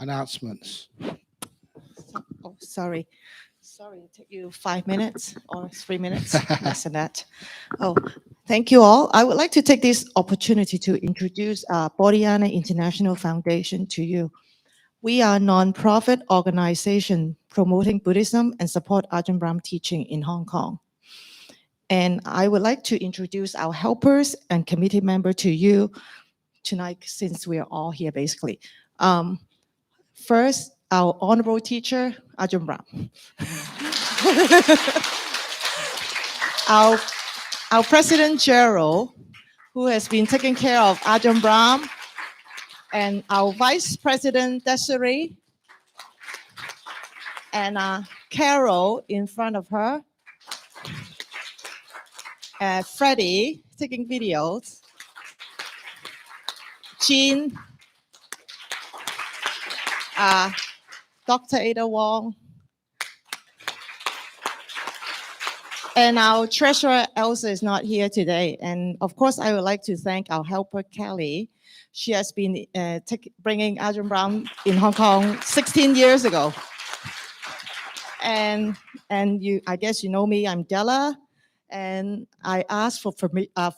announcements. Oh, sorry. Sorry, it took you 5 minutes or 3 minutes, less than that. Oh, thank you all. I would like to take this opportunity to introduce Bodhiana International Foundation to you. We are a non-profit organization promoting Buddhism and support Ajahn Brahm teaching in Hong Kong. And I would like to introduce our helpers and committee member to you tonight, since we are all here basically. First, our honorable teacher, Ajahn Brahm. our President Gerald, who has been taking care of Ajahn Brahm, and our Vice President Desiree, and Carol in front of her, Freddie taking videos, Jean, Dr. Ada Wong, and our treasurer Elsa is not here today. And of course, I would like to thank our helper Kelly. She has been bringing Ajahn Brahm in Hong Kong 16 years ago. And you, I guess you know me, I'm Della, and I ask for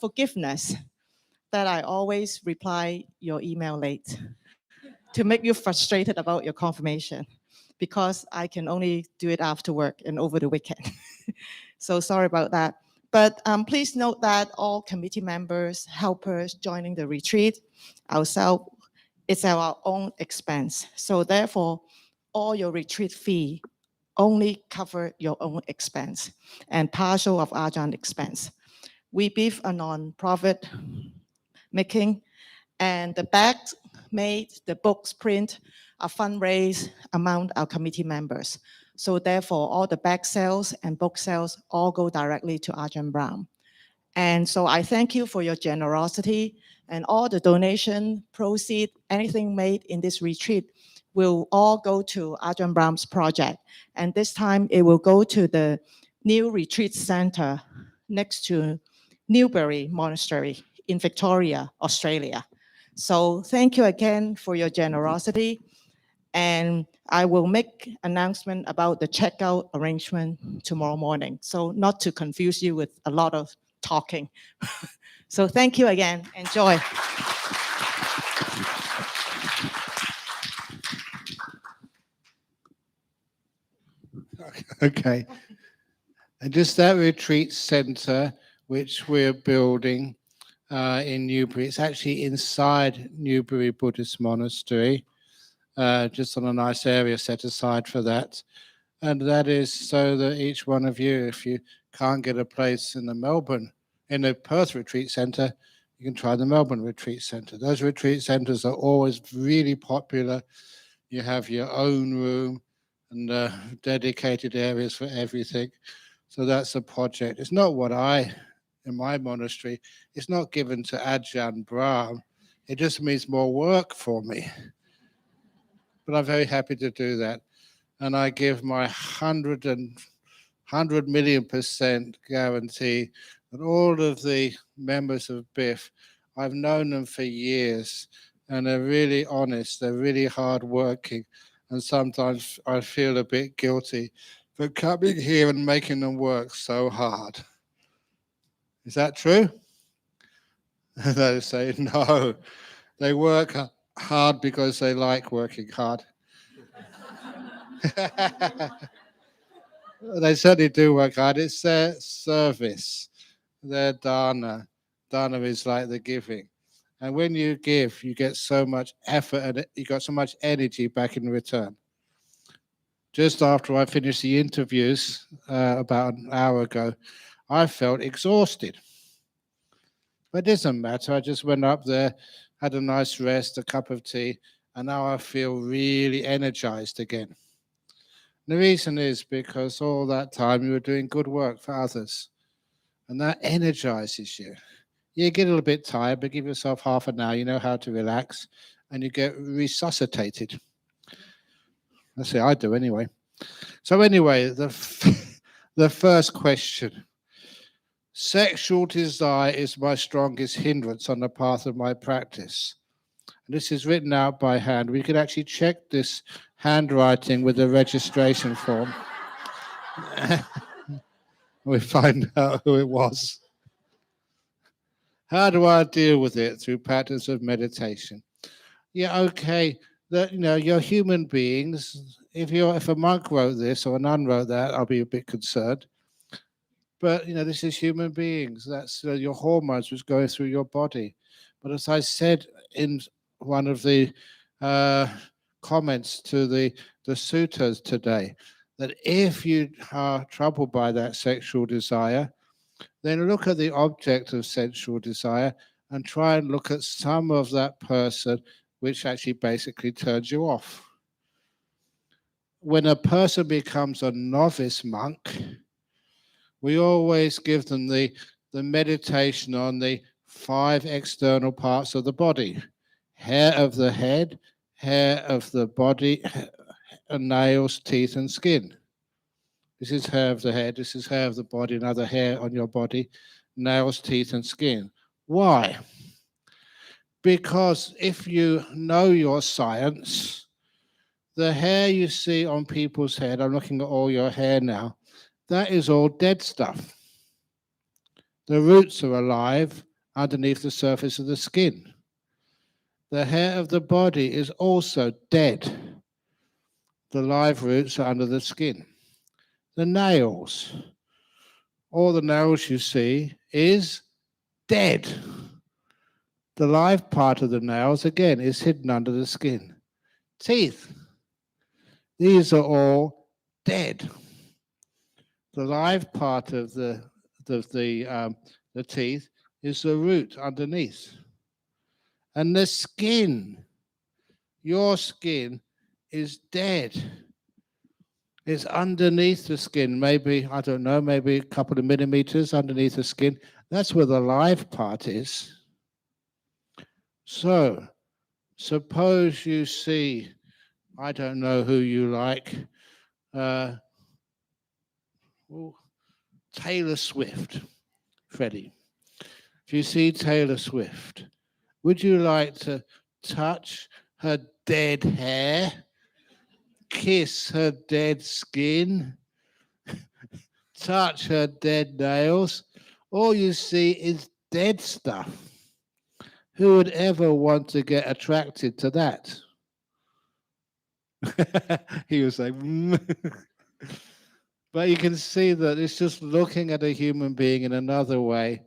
forgiveness that I always reply your email late to make you frustrated about your confirmation, because I can only do it after work and over the weekend. So sorry about that. But please note that all committee members, helpers joining the retreat, ourselves, it's our own expense. So therefore, all your retreat fee only cover your own expense and partial of Ajahn expense. We beef a non-profit making, and the bags made, the books print, are fundraise among our committee members. So therefore, all the bag sales and book sales all go directly to Ajahn Brahm. And so I thank you for your generosity, and all the donation proceed, anything made in this retreat will all go to Ajahn Brahm's project. And this time it will go to the new retreat center next to Newbury Monastery in Victoria, Australia. So thank you again for your generosity. And I will make announcement about the checkout arrangement tomorrow morning. So not to confuse you with a lot of talking. So thank you again. Enjoy. Okay. And just that retreat center, which we're building in Newbury, it's actually inside Newbury Buddhist Monastery, just on a nice area set aside for that. And that is so that each one of you, if you can't get a place in the Perth Retreat Centre, you can try the Melbourne Retreat Centre. Those retreat centres are always really popular. You have your own room and dedicated areas for everything. So that's a project. It's not what in my monastery, it's not given to Ajahn Brahm. It just means more work for me. But I'm very happy to do that. And I give my 100 million% guarantee that all of the members of BIF, I've known them for years, and they're really honest, they're really hardworking, and sometimes I feel a bit guilty for coming here and making them work so hard. Is that true? They say no. They work hard because they like working hard. They certainly do work hard. It's their service, their dana. Dana is like the giving. And when you give, you get so much effort and you got so much energy back in return. Just after I finished the interviews about an hour ago, I felt exhausted. But it doesn't matter. I just went up there, had a nice rest, a cup of tea, and now I feel really energized again. The reason is because all that time you were doing good work for others, and that energizes you. You get a little bit tired, but give yourself half an hour, you know how to relax, and you get resuscitated. That's it, I do anyway. So anyway, the first question. Sexual desire is my strongest hindrance on the path of my practice. And this is written out by hand. We could actually check this handwriting with the registration form. We find out who it was. How do I deal with it? Through practice of meditation. Yeah, okay. That you're human beings. If a monk wrote this or a nun wrote that, I'll be a bit concerned. But this is human beings. That's your hormones which go through your body. But as I said in one of the comments to the suttas today, that if you are troubled by that sexual desire, then look at the object of sensual desire and try and look at some of that person which actually basically turns you off. When a person becomes a novice monk, we always give them the meditation on the 5 external parts of the body: hair of the head, hair of the body, nails, teeth, and skin. This is hair of the head, this is hair of the body, another hair on your body, nails, teeth, and skin. Why? Because if you know your science, the hair you see on people's head, I'm looking at all your hair now, that is all dead stuff. The roots are alive underneath the surface of the skin. The hair of the body is also dead. The live roots are under the skin. The nails, all the nails you see is dead. The live part of the nails, again, is hidden under the skin. Teeth, these are all dead. The live part of the teeth is the root underneath. And the skin, your skin, is dead. It's underneath the skin, maybe, I don't know, maybe a couple of millimeters underneath the skin. That's where the live part is. So, suppose you see, I don't know who you like, Taylor Swift, Freddie. If you see Taylor Swift, would you like to touch her dead hair, kiss her dead skin, touch her dead nails? All you see is dead stuff. Who would ever want to get attracted to that? He was like, But you can see that it's just looking at a human being in another way,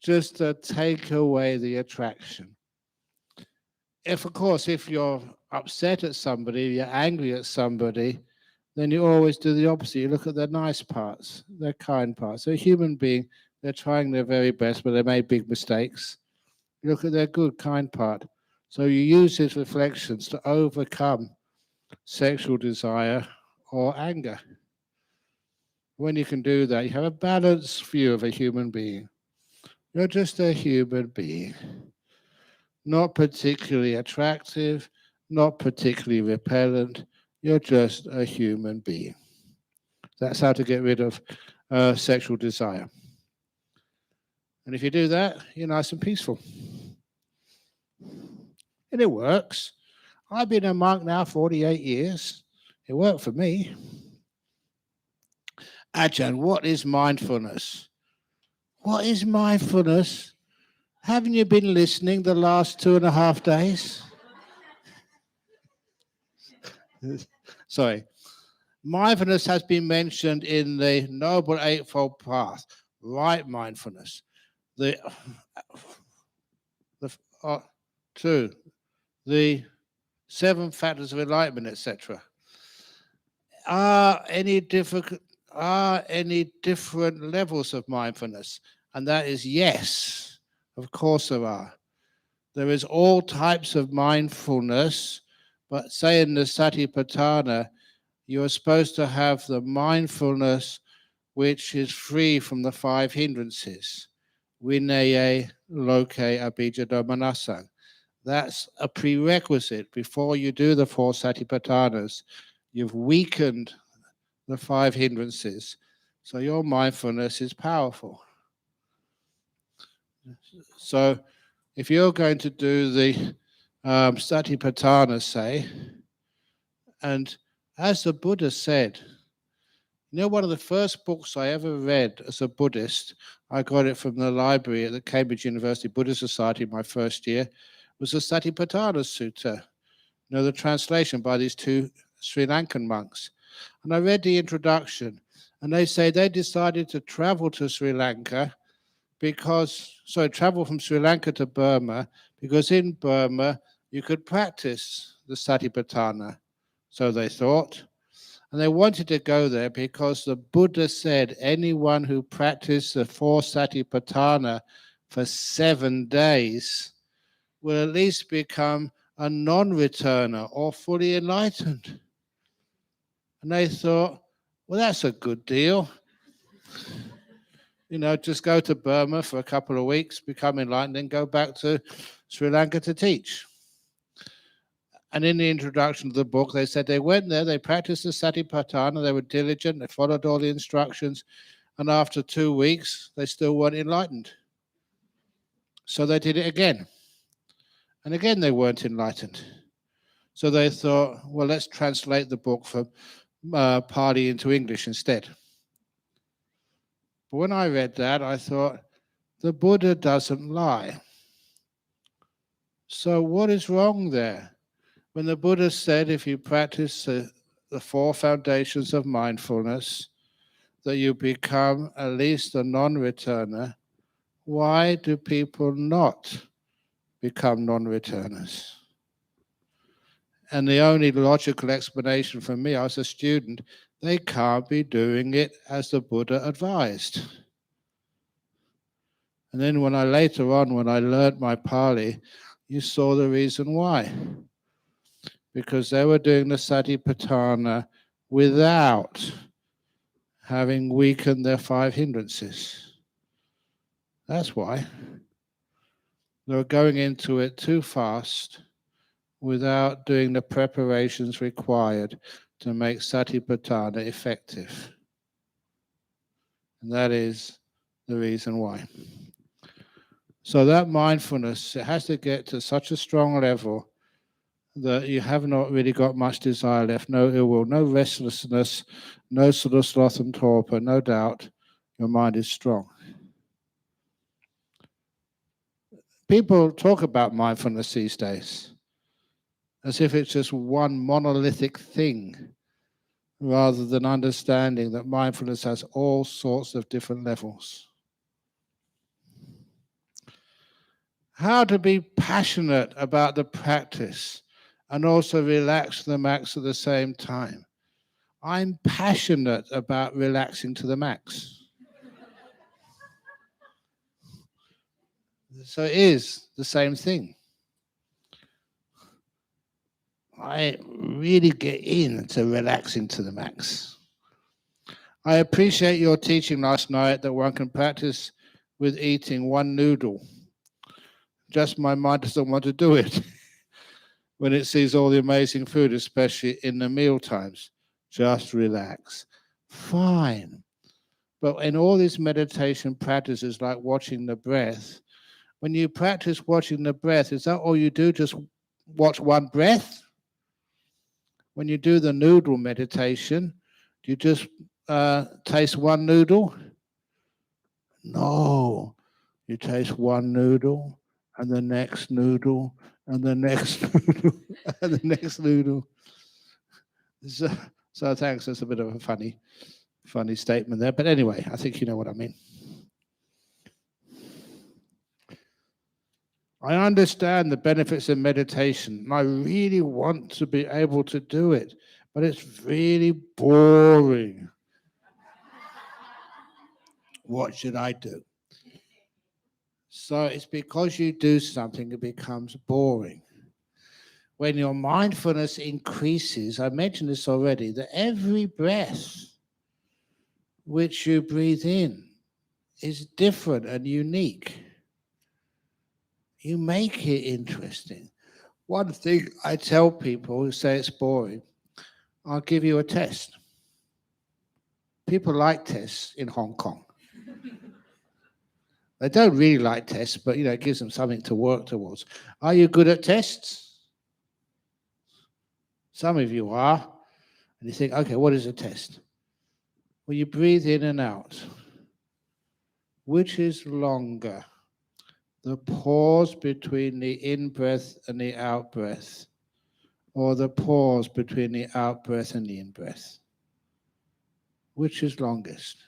just to take away the attraction. Of course, if you're upset at somebody, you're angry at somebody, then you always do the opposite. You look at their nice parts, their kind parts. They're a human being, they're trying their very best, but they made big mistakes. You look at their good, kind part. So you use these reflections to overcome sexual desire or anger. When you can do that, you have a balanced view of a human being. You're just a human being. Not particularly attractive, not particularly repellent. You're just a human being. That's how to get rid of sexual desire. And if you do that, you're nice and peaceful. And it works. I've been a monk now 48 years. It worked for me. Ajahn, what is mindfulness? What is mindfulness? Haven't you been listening the last 2.5 days? Sorry. Mindfulness has been mentioned in the Noble Eightfold Path, right mindfulness. The 7 factors of enlightenment, etc. Are any different levels of mindfulness? And that is yes, of course there are. There is all types of mindfulness, but say in the Satipatthana, you are supposed to have the mindfulness which is free from the 5 hindrances. Vinaya, loke, abhijado, manasang. That's a prerequisite. Before you do the 4 Satipatthanas, you've weakened the 5 hindrances. So your mindfulness is powerful. So if you're going to do the Satipatthana say. And as the Buddha said, one of the first books I ever read as a Buddhist, I got it from the library at the Cambridge University Buddhist Society my first year, was the Satipatthana Sutta, the translation by these two Sri Lankan monks. And I read the introduction, and they say they decided to travel to Sri Lanka travel from Sri Lanka to Burma, because in Burma you could practice the Satipatthana, so they thought. And they wanted to go there because the Buddha said anyone who practiced the four Satipatthana for 7 days will at least become a non-returner or fully enlightened. And they thought, well, that's a good deal. Just go to Burma for a couple of weeks, become enlightened, then go back to Sri Lanka to teach. And in the introduction of the book, they said they went there, they practiced the Satipatthana, they were diligent, they followed all the instructions, and after 2 weeks, they still weren't enlightened. So they did it again. And again, they weren't enlightened. So they thought, well, let's translate the book from Pali into English instead. But when I read that, I thought, the Buddha doesn't lie. So what is wrong there? When the Buddha said, if you practice the four foundations of mindfulness, that you become at least a non-returner, why do people not become non-returners? And the only logical explanation for me as a student, they can't be doing it as the Buddha advised. And then when I learned my Pali, you saw the reason why. Because they were doing the Satipatthana without having weakened their 5 hindrances. That's why. They were going into it too fast without doing the preparations required to make Satipatthana effective. And that is the reason why. So that mindfulness, it has to get to such a strong level that you have not really got much desire left, no ill will, no restlessness, no sort of sloth and torpor, no doubt. Your mind is strong. People talk about mindfulness these days as if it's just one monolithic thing, rather than understanding that mindfulness has all sorts of different levels. How to be passionate about the practice and also relax to the max at the same time. I'm passionate about relaxing to the max. So it is the same thing. I really get into relaxing to the max. I appreciate your teaching last night that one can practice with eating one noodle. Just my mind doesn't want to do it when it sees all the amazing food, especially in the meal times. Just relax. Fine. But in all these meditation practices like watching the breath, when you practice watching the breath, is that all you do? Just watch one breath? When you do the noodle meditation, do you just taste one noodle? No. You taste one noodle and the next noodle and the next noodle and the next noodle. So thanks. That's a bit of a funny statement there. But anyway, I think you know what I mean. I understand the benefits of meditation, and I really want to be able to do it, but it's really boring. What should I do? So it's because you do something, it becomes boring. When your mindfulness increases, I mentioned this already, that every breath which you breathe in is different and unique. You make it interesting. One thing I tell people who say it's boring, I'll give you a test. People like tests in Hong Kong. They don't really like tests, but it gives them something to work towards. Are you good at tests? Some of you are. And you think, okay, what is a test? Well, you breathe in and out. Which is longer? The pause between the in-breath and the out-breath, or the pause between the out-breath and the in-breath? Which is longest?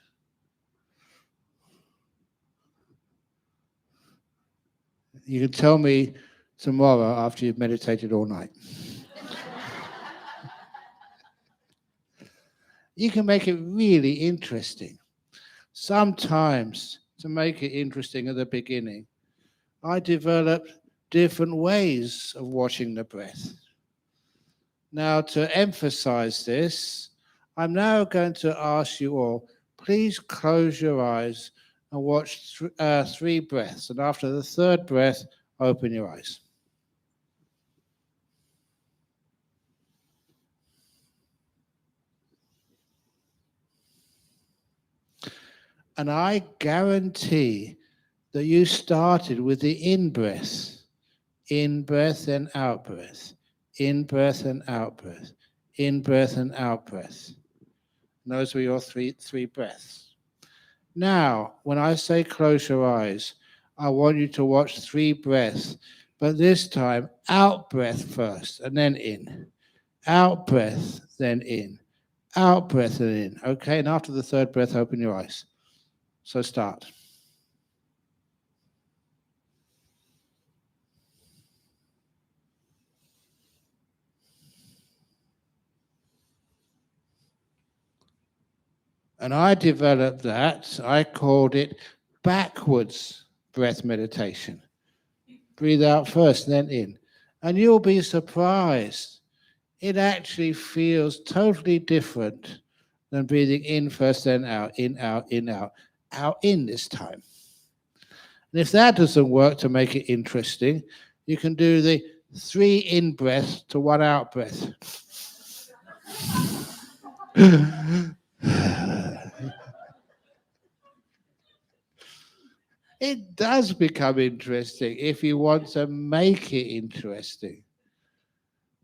You can tell me tomorrow after you've meditated all night. You can make it really interesting. Sometimes, to make it interesting at the beginning, I developed different ways of watching the breath. Now, to emphasize this, I'm now going to ask you all, please close your eyes and watch 3 breaths. And after the 3rd breath, open your eyes. And I guarantee that you started with the in-breath and out-breath, in-breath and out-breath, in-breath and out-breath. Those were your three breaths. Now, when I say close your eyes, I want you to watch 3 breaths, but this time out-breath first and then in. Out-breath, then in. Out-breath, then in. Okay, and after the 3rd breath, open your eyes. So start. And I developed that, I called it backwards breath meditation. Breathe out first, then in. And you'll be surprised. It actually feels totally different than breathing in first, then out, in, out, in, out. Out, in this time. And if that doesn't work to make it interesting, you can do the 3 in breaths to 1 out breath. It does become interesting if you want to make it interesting.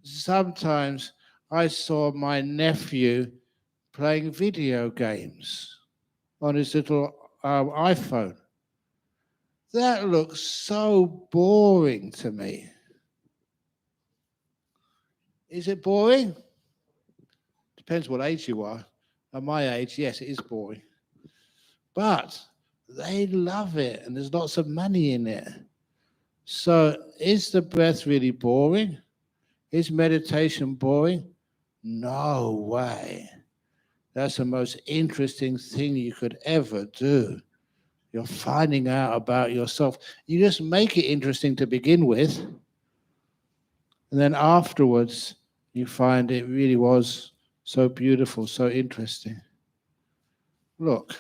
Sometimes I saw my nephew playing video games on his little iPhone. That looks so boring to me. Is it boring? Depends what age you are. At my age, yes, it is boring. But they love it, and there's lots of money in it. So is the breath really boring? Is meditation boring? No way. That's the most interesting thing you could ever do. You're finding out about yourself. You just make it interesting to begin with. And then afterwards, you find it really was so beautiful, so interesting. Look,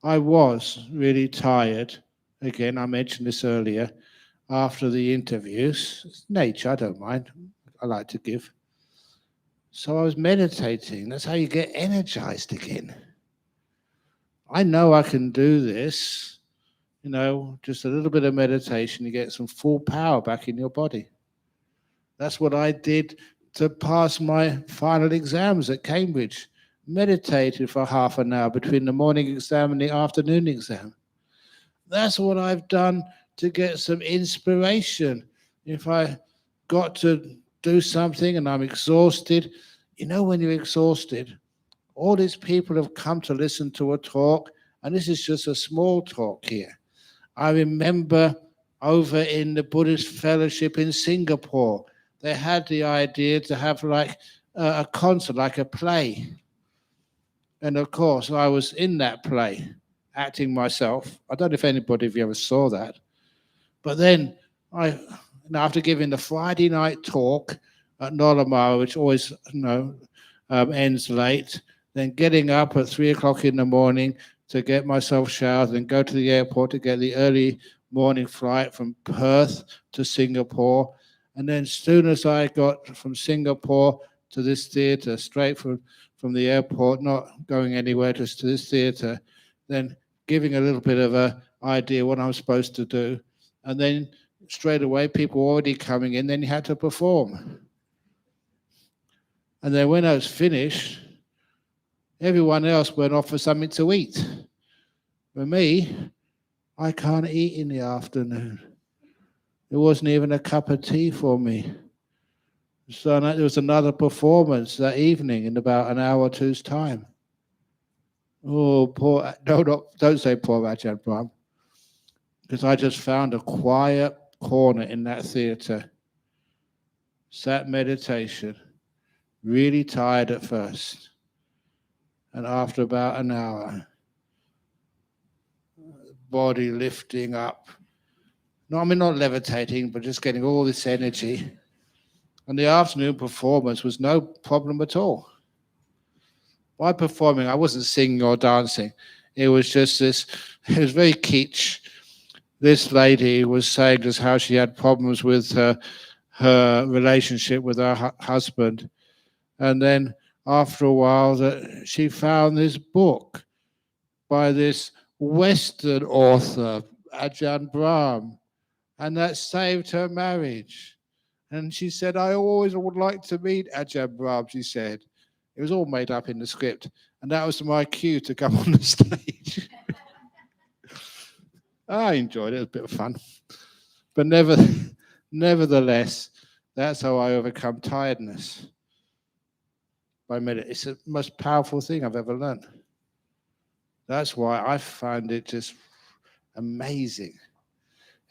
I was really tired. Again, I mentioned this earlier. After the interviews, it's nature, I don't mind. I like to give. So I was meditating. That's how you get energized again. I know I can do this. You know, just a little bit of meditation, you get some full power back in your body. That's what I did to pass my final exams at Cambridge. Meditated for half an hour between the morning exam and the afternoon exam. That's what I've done to get some inspiration. If I got to do something and I'm exhausted, you know, when you're exhausted, all these people have come to listen to a talk, and this is just a small talk here. I remember over in the Buddhist fellowship in Singapore, they had the idea to have like a concert, like a play. And of course, I was in that play, acting myself. I don't know if anybody of you ever saw that. But then after giving the Friday night talk at Nolamara, which always ends late, then getting up at 3 o'clock in the morning to get myself showered and go to the airport to get the early morning flight from Perth to Singapore. And then as soon as I got from Singapore to this theatre, straight from the airport, not going anywhere, just to this theatre, then giving a little bit of an idea what I'm supposed to do. And then straight away, people were already coming in, then you had to perform. And then when I was finished, everyone else went off for something to eat. For me, I can't eat in the afternoon. There wasn't even a cup of tea for me. So there was another performance that evening in about an hour or two's time. Oh, poor, no, don't say poor Ajahn Brahm, because I just found a quiet corner in that theatre, sat meditation, really tired at first. And after about an hour, body lifting up. No, I mean, not levitating, but just getting all this energy. And the afternoon performance was no problem at all. By performing, I wasn't singing or dancing. It was just this, it was very kitsch. This lady was saying just how she had problems with her relationship with her husband. And then after a while, that she found this book by this Western author, Ajahn Brahm, and that saved her marriage. And she said, I always would like to meet Ajahn Brahm, she said. It was all made up in the script. And that was my cue to come on the stage. I enjoyed it. It was a bit of fun. But nevertheless, that's how I overcome tiredness. By meditating. It's the most powerful thing I've ever learned. That's why I find it just amazing.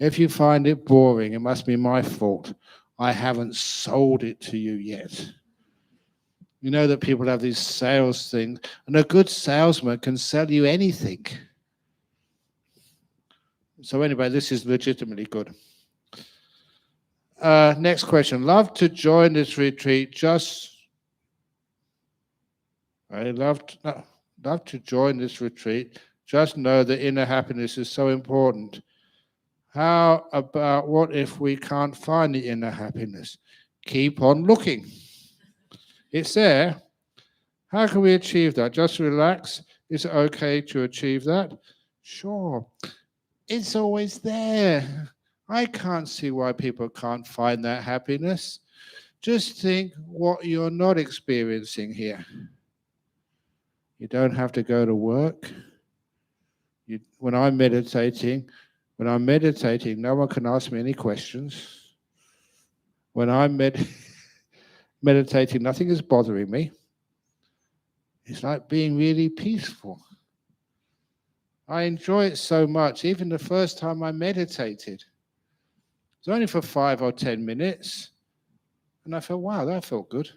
If you find it boring, it must be my fault. I haven't sold it to you yet. You know that people have these sales things, and a good salesman can sell you anything. So anyway, this is legitimately good. Next question. Love to join this retreat. Love to join this retreat. Just know that inner happiness is so important. How about what if we can't find the inner happiness? Keep on looking. It's there. How can we achieve that? Just relax. Is it okay to achieve that? Sure. It's always there. I can't see why people can't find that happiness. Just think what you're not experiencing here. You don't have to go to work. When I'm meditating, no one can ask me any questions. When I'm meditating, nothing is bothering me. It's like being really peaceful. I enjoy it so much. Even the first time I meditated, it was only for 5 or 10 minutes. And I felt, wow, that felt good.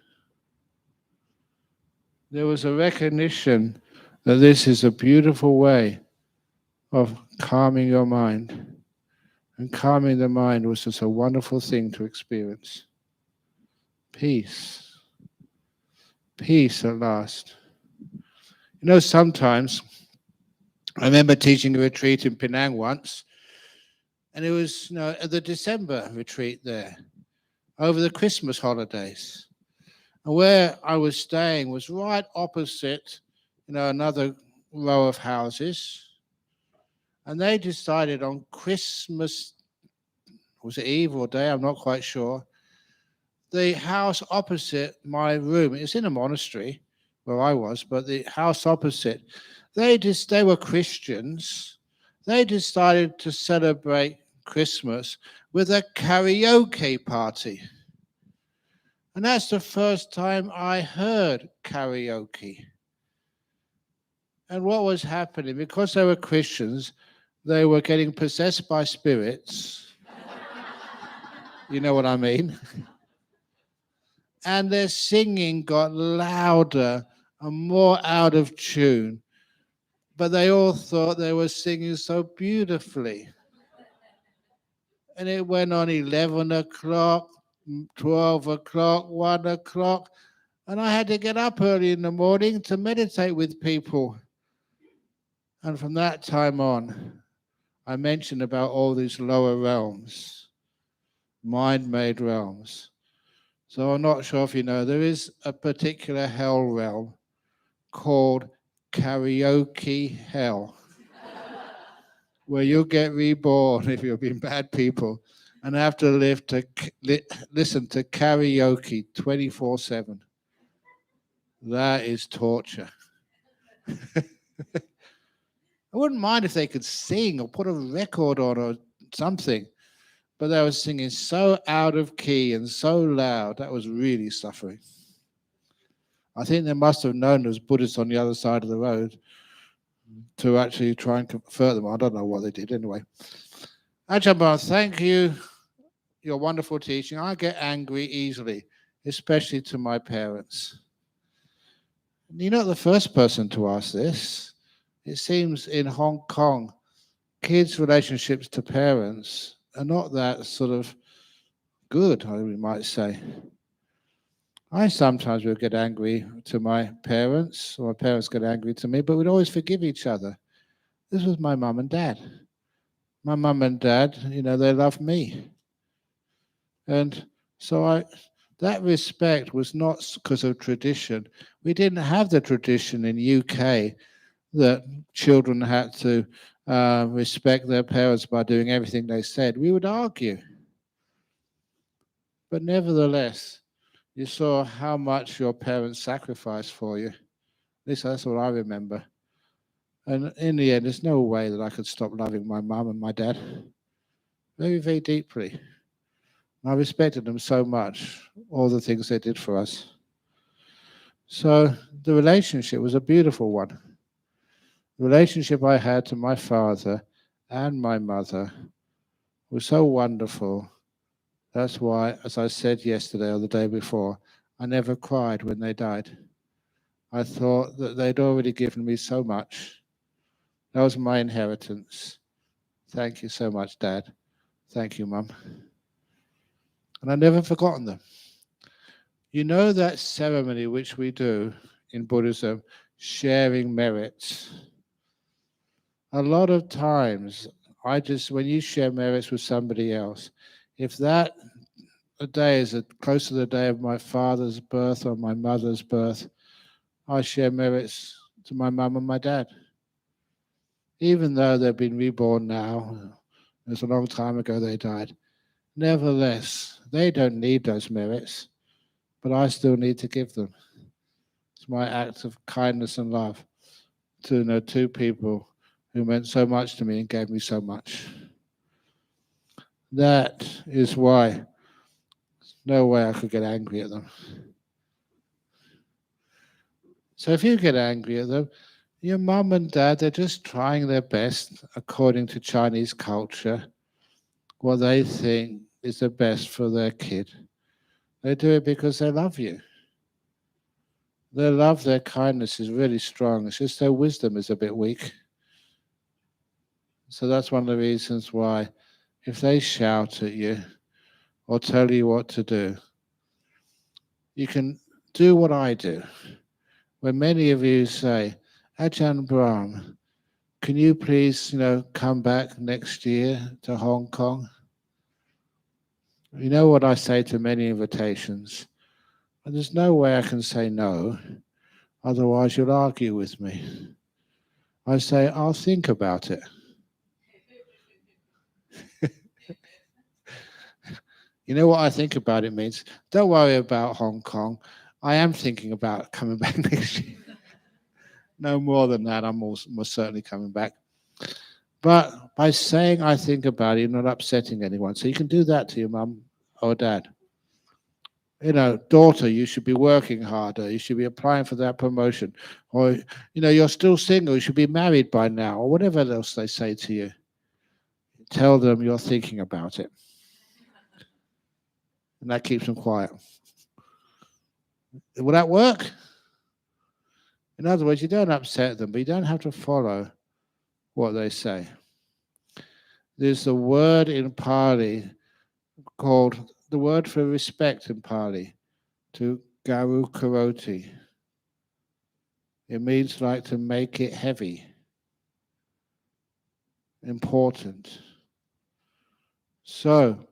There was a recognition that this is a beautiful way of calming your mind. And calming the mind was just a wonderful thing to experience. Peace. Peace at last. You know, sometimes, I remember teaching a retreat in Penang once, and it was the December retreat there, over the Christmas holidays. And where I was staying was right opposite, another row of houses. And they decided on Christmas, was it Eve or day? I'm not quite sure. The house opposite my room, it's in a monastery where I was, but the house opposite, they were Christians. They decided to celebrate Christmas with a karaoke party. And that's the first time I heard karaoke. And what was happening, because they were Christians, they were getting possessed by spirits. You know what I mean? And their singing got louder and more out of tune. But they all thought they were singing so beautifully. And it went on 11 o'clock, 12 o'clock, 1 o'clock. And I had to get up early in the morning to meditate with people. And from that time on, I mentioned about all these lower realms, mind-made realms. So I'm not sure if you know, there is a particular hell realm called karaoke hell, where you'll get reborn if you've been bad people and have to listen to karaoke 24/7. That is torture. I wouldn't mind if they could sing or put a record on or something, but they were singing so out of key and so loud, that was really suffering. I think they must have known there was Buddhists on the other side of the road to actually try and convert them. I don't know what they did anyway. Ajahn, thank you. Your wonderful teaching. I get angry easily, especially to my parents. You're not the first person to ask this. It seems in Hong Kong, kids' relationships to parents are not that sort of good, we might say. I sometimes would get angry to my parents, or my parents get angry to me, but we'd always forgive each other. This was my mum and dad. My mum and dad, they loved me. And so that respect was not because of tradition. We didn't have the tradition in UK that children had to respect their parents by doing everything they said. We would argue. But nevertheless, you saw how much your parents sacrificed for you. At least that's what I remember. And in the end, there's no way that I could stop loving my mum and my dad very, very deeply. I respected them so much, all the things they did for us. So the relationship was a beautiful one. The relationship I had to my father and my mother was so wonderful. That's why, as I said yesterday or the day before, I never cried when they died. I thought that they'd already given me so much. That was my inheritance. Thank you so much, Dad. Thank you, Mum. And I've never forgotten them. You know that ceremony which we do in Buddhism, sharing merits. A lot of times, when you share merits with somebody else, if that day is close to the day of my father's birth or my mother's birth, I share merits to my mum and my dad. Even though they've been reborn now, it's a long time ago they died. Nevertheless, they don't need those merits, but I still need to give them. It's my act of kindness and love to two people who meant so much to me and gave me so much. That is why no way I could get angry at them. So if you get angry at them, your mum and dad, they're just trying their best according to Chinese culture, what they think is the best for their kid. They do it because they love you. Their love, their kindness is really strong. It's just their wisdom is a bit weak. So that's one of the reasons why if they shout at you or tell you what to do, you can do what I do. When many of you say, Ajahn Brahm, can you please, come back next year to Hong Kong? You know what I say to many invitations? And there's no way I can say no, otherwise you'll argue with me. I say, I'll think about it. You know what I think about it means? Don't worry about Hong Kong. I am thinking about coming back next year. No more than that, I'm most certainly coming back. But by saying I think about it, you're not upsetting anyone. So you can do that to your mum or dad. Daughter, you should be working harder. You should be applying for that promotion. Or, you're still single. You should be married by now. Or whatever else they say to you. Tell them you're thinking about it. And that keeps them quiet. Will that work? In other words, you don't upset them, but you don't have to follow what they say. There's a word in Pali called, the word for respect in Pali, to garu karoti. It means like to make it heavy, important. So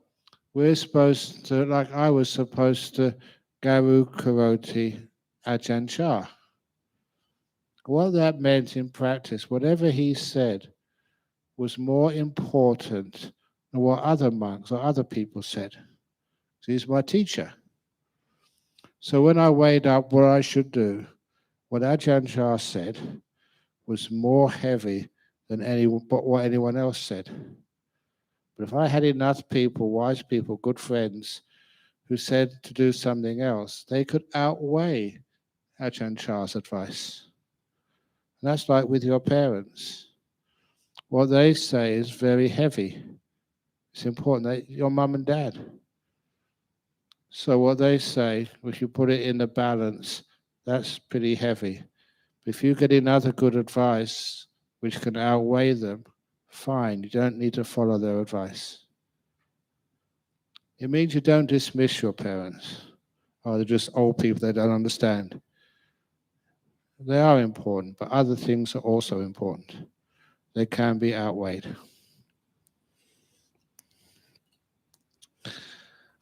we're supposed to, like I was supposed to, garu karoti Ajahn Chah. What that meant in practice, whatever he said, was more important than what other monks or other people said. So he's my teacher. So when I weighed up what I should do, What Ajahn Chah said was more heavy than what anyone else said. But if I had enough people, wise people, good friends, who said to do something else, they could outweigh Ajahn Chah's advice. And that's like with your parents. What they say is very heavy. It's important that your mum and dad. So what they say, if you put it in the balance, that's pretty heavy. But if you get another good advice which can outweigh them, fine. You don't need to follow their advice. It means you don't dismiss your parents. Oh, they're just old people, they don't understand. They are important, but other things are also important. They can be outweighed.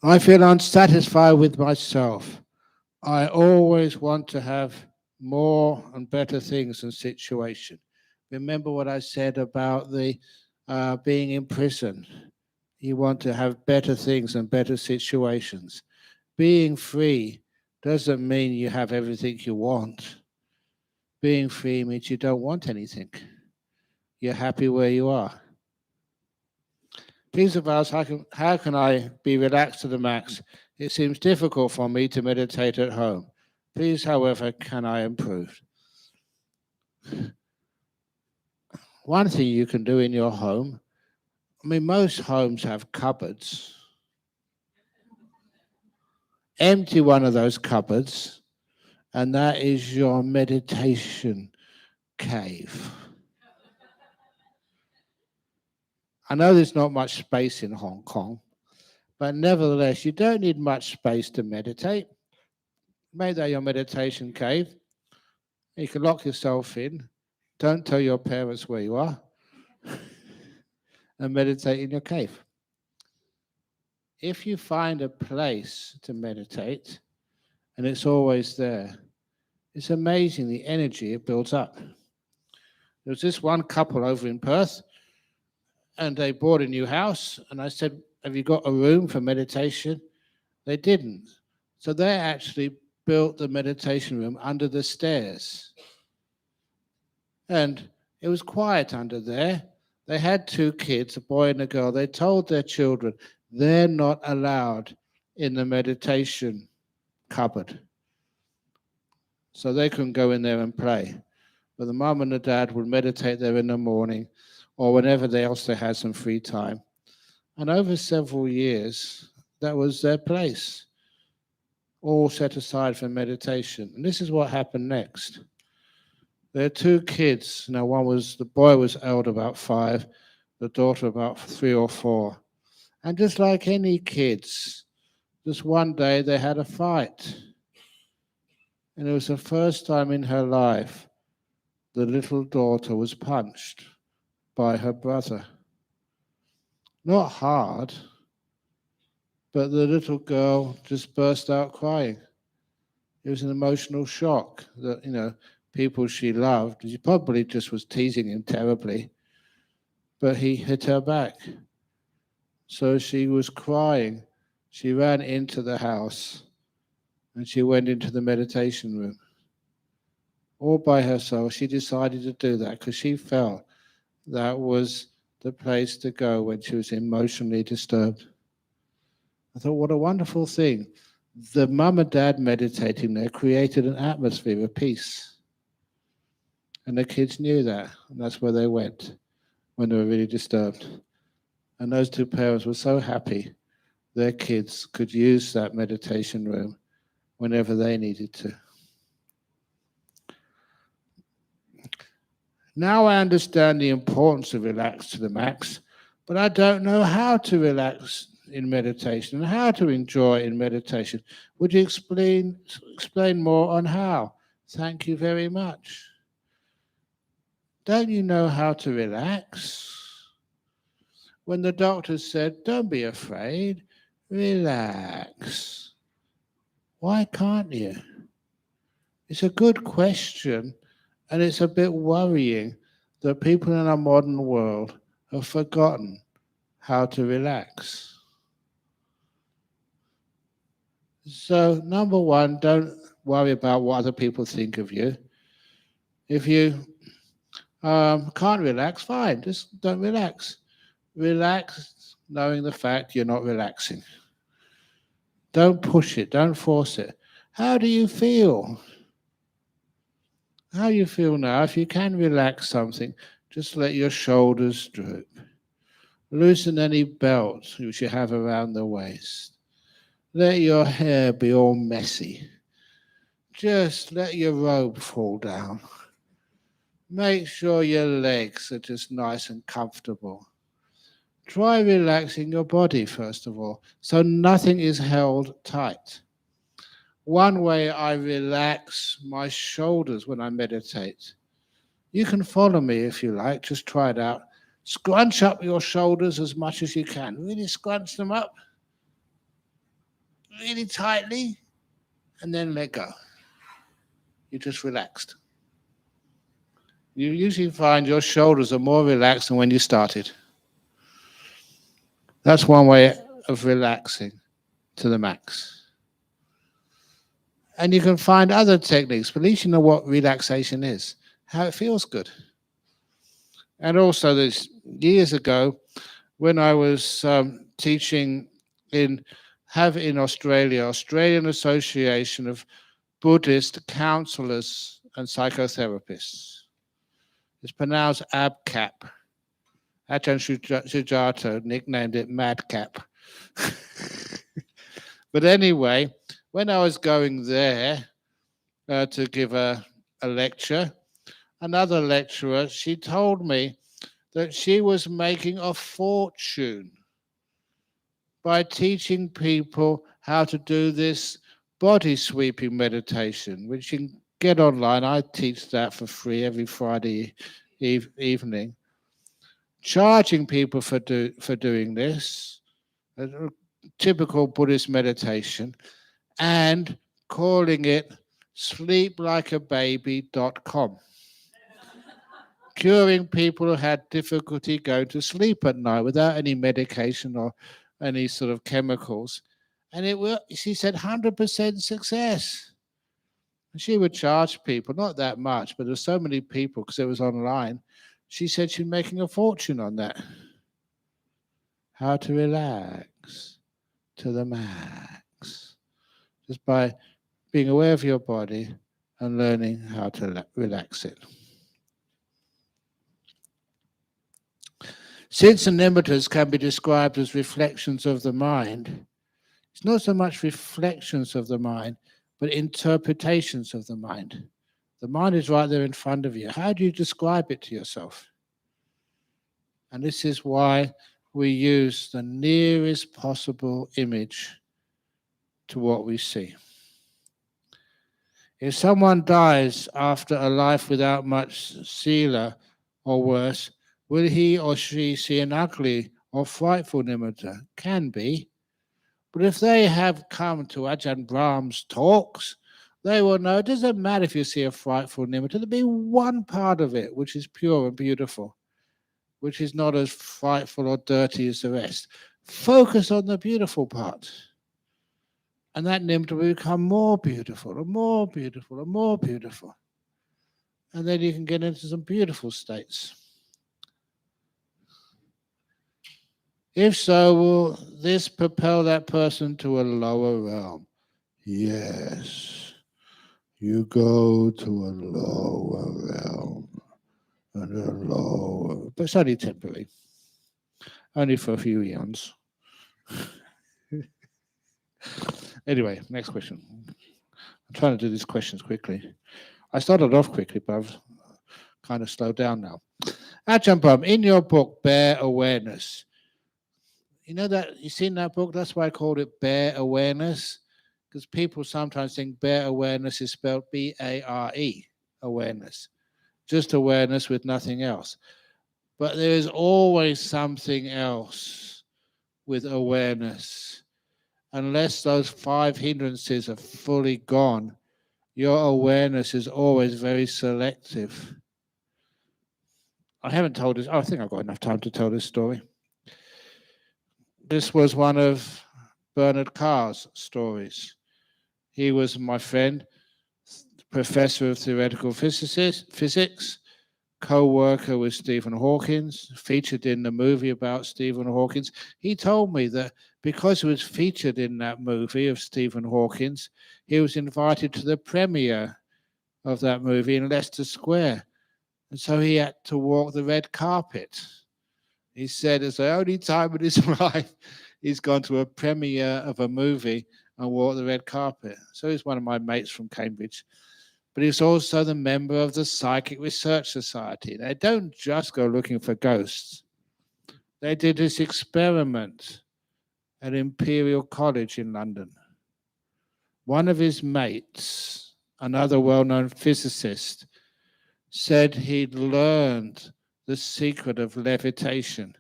I feel unsatisfied with myself. I always want to have more and better things and situation. Remember what I said about the being in prison. You want to have better things and better situations. Being free doesn't mean you have everything you want. Being free means you don't want anything. You're happy where you are. Please advise, how can I be relaxed to the max? It seems difficult for me to meditate at home. Please, however, can I improve? One thing you can do in your home, I mean, most homes have cupboards. Empty one of those cupboards, and that is your meditation cave. I know there's not much space in Hong Kong, but nevertheless, you don't need much space to meditate. Make that your meditation cave. You can lock yourself in. Don't tell your parents where you are and meditate in your cave. If you find a place to meditate and it's always there, it's amazing the energy it builds up. There was this one couple over in Perth and they bought a new house and I said, have you got a room for meditation? They didn't. So they actually built the meditation room under the stairs. And it was quiet under there. They had two kids, a boy and a girl. They told their children they're not allowed in the meditation cupboard. So they couldn't go in there and play. But the mum and the dad would meditate there in the morning or whenever else they had some free time. And over several years, that was their place, all set aside for meditation. And this is what happened next. There are two kids. Now, the boy was old, about 5, the daughter about 3 or 4. And just like any kids, just one day they had a fight. And it was the first time in her life the little daughter was punched by her brother. Not hard, but the little girl just burst out crying. It was an emotional shock that, people she loved, she probably just was teasing him terribly, but he hit her back. So she was crying. She ran into the house and she went into the meditation room. All by herself, she decided to do that because she felt that was the place to go when she was emotionally disturbed. I thought, what a wonderful thing. The mum and dad meditating there created an atmosphere of peace. And the kids knew that, and that's where they went when they were really disturbed. And those two parents were so happy their kids could use that meditation room whenever they needed to. Now I understand the importance of relax to the max, but I don't know how to relax in meditation and how to enjoy in meditation. Would you explain more on how? Thank you very much. Don't you know how to relax? When the doctor said, don't be afraid, relax. Why can't you? It's a good question, and it's a bit worrying that people in our modern world have forgotten how to relax. So, number one, don't worry about what other people think of you. If you can't relax, fine, just don't relax. Relax knowing the fact you're not relaxing. Don't push it, don't force it. How do you feel? How you feel now? If you can relax something, just let your shoulders droop. Loosen any belts which you have around the waist. Let your hair be all messy. Just let your robe fall down. Make sure your legs are just nice and comfortable. Try relaxing your body first of all, so nothing is held tight. One way I relax my shoulders when I meditate. You can follow me if you like, just try it out. Scrunch up your shoulders as much as you can. Really scrunch them up, really tightly, and then let go. You just relaxed. You usually find your shoulders are more relaxed than when you started. That's one way of relaxing to the max. And you can find other techniques, but at least you know what relaxation is, how it feels good. And also, this years ago, when I was teaching in in Australia, Australian Association of Buddhist Counselors and Psychotherapists. It's pronounced ABCAP. Ajahn Sujato nicknamed it Madcap. But anyway, when I was going there to give a lecture, another lecturer, she told me that she was making a fortune by teaching people how to do this body sweeping meditation, which you can get online. I teach that for free every Friday evening. Charging people for doing this, a typical Buddhist meditation, and calling it sleeplikeababy.com. Curing people who had difficulty going to sleep at night without any medication or any sort of chemicals. And she said 100% success. And she would charge people, not that much, but there's so many people because it was online. She said she's making a fortune on that. How to relax to the max. Just by being aware of your body and learning how to relax it. Since nimittas can be described as reflections of the mind, it's not so much reflections of the mind, but interpretations of the mind. The mind is right there in front of you. How do you describe it to yourself? And this is why we use the nearest possible image to what we see. If someone dies after a life without much sila or worse, will he or she see an ugly or frightful nimitta? Can be. But if they have come to Ajahn Brahm's talks, they will know it doesn't matter if you see a frightful nimitta. There'll be one part of it which is pure and beautiful, which is not as frightful or dirty as the rest. Focus on the beautiful part. And that nimitta will become more beautiful and more beautiful and more beautiful. And then you can get into some beautiful states. If so, will this propel that person to a lower realm? Yes. You go to a lower realm. And a lower, but it's only temporary. Only for a few eons. Anyway, next question. I'm trying to do these questions quickly. I started off quickly, but I've kind of slowed down now. Ajahn Brahm, in your book, Bare Awareness, you know that, you seen that book? That's why I called it Bare Awareness, because people sometimes think bare awareness is spelled B-A-R-E, awareness. Just awareness with nothing else. But there is always something else with awareness. Unless those 5 hindrances are fully gone, your awareness is always very selective. I haven't told this. I think I've got enough time to tell this story. This was one of Bernard Carr's stories. He was my friend. professor of theoretical physics, co-worker with Stephen Hawking, featured in the movie about Stephen Hawking. He told me that because he was featured in that movie of Stephen Hawking, he was invited to the premiere of that movie in Leicester Square. And so he had to walk the red carpet. He said it's the only time in his life he's gone to a premiere of a movie and walked the red carpet. So he's one of my mates from Cambridge. But he's also the member of the Psychic Research Society. They don't just go looking for ghosts. They did this experiment at Imperial College in London. One of his mates, another well-known physicist, said he'd learned the secret of levitation.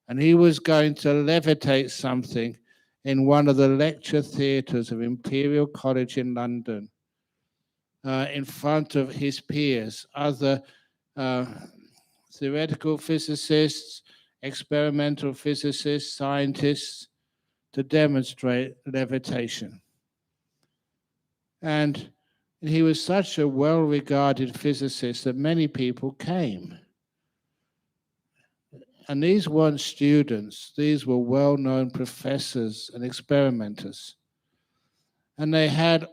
And he was going to levitate something in one of the lecture theatres of Imperial College in London, in front of his peers, other theoretical physicists, experimental physicists, scientists, to demonstrate levitation. And he was such a well-regarded physicist that many people came. And these weren't students, these were well-known professors and experimenters. And they had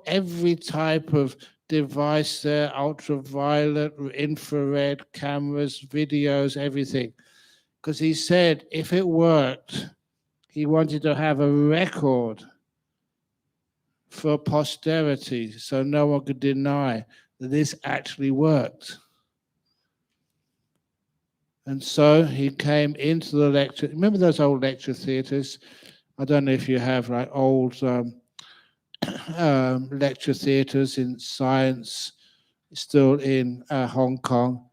every type of device there, ultraviolet, infrared cameras, videos, everything. Because he said if it worked, he wanted to have a record for posterity so no one could deny that this actually worked. And so he came into the lecture. Remember those old lecture theatres? I don't know if you have like old lecture theatres in science, still in Hong Kong.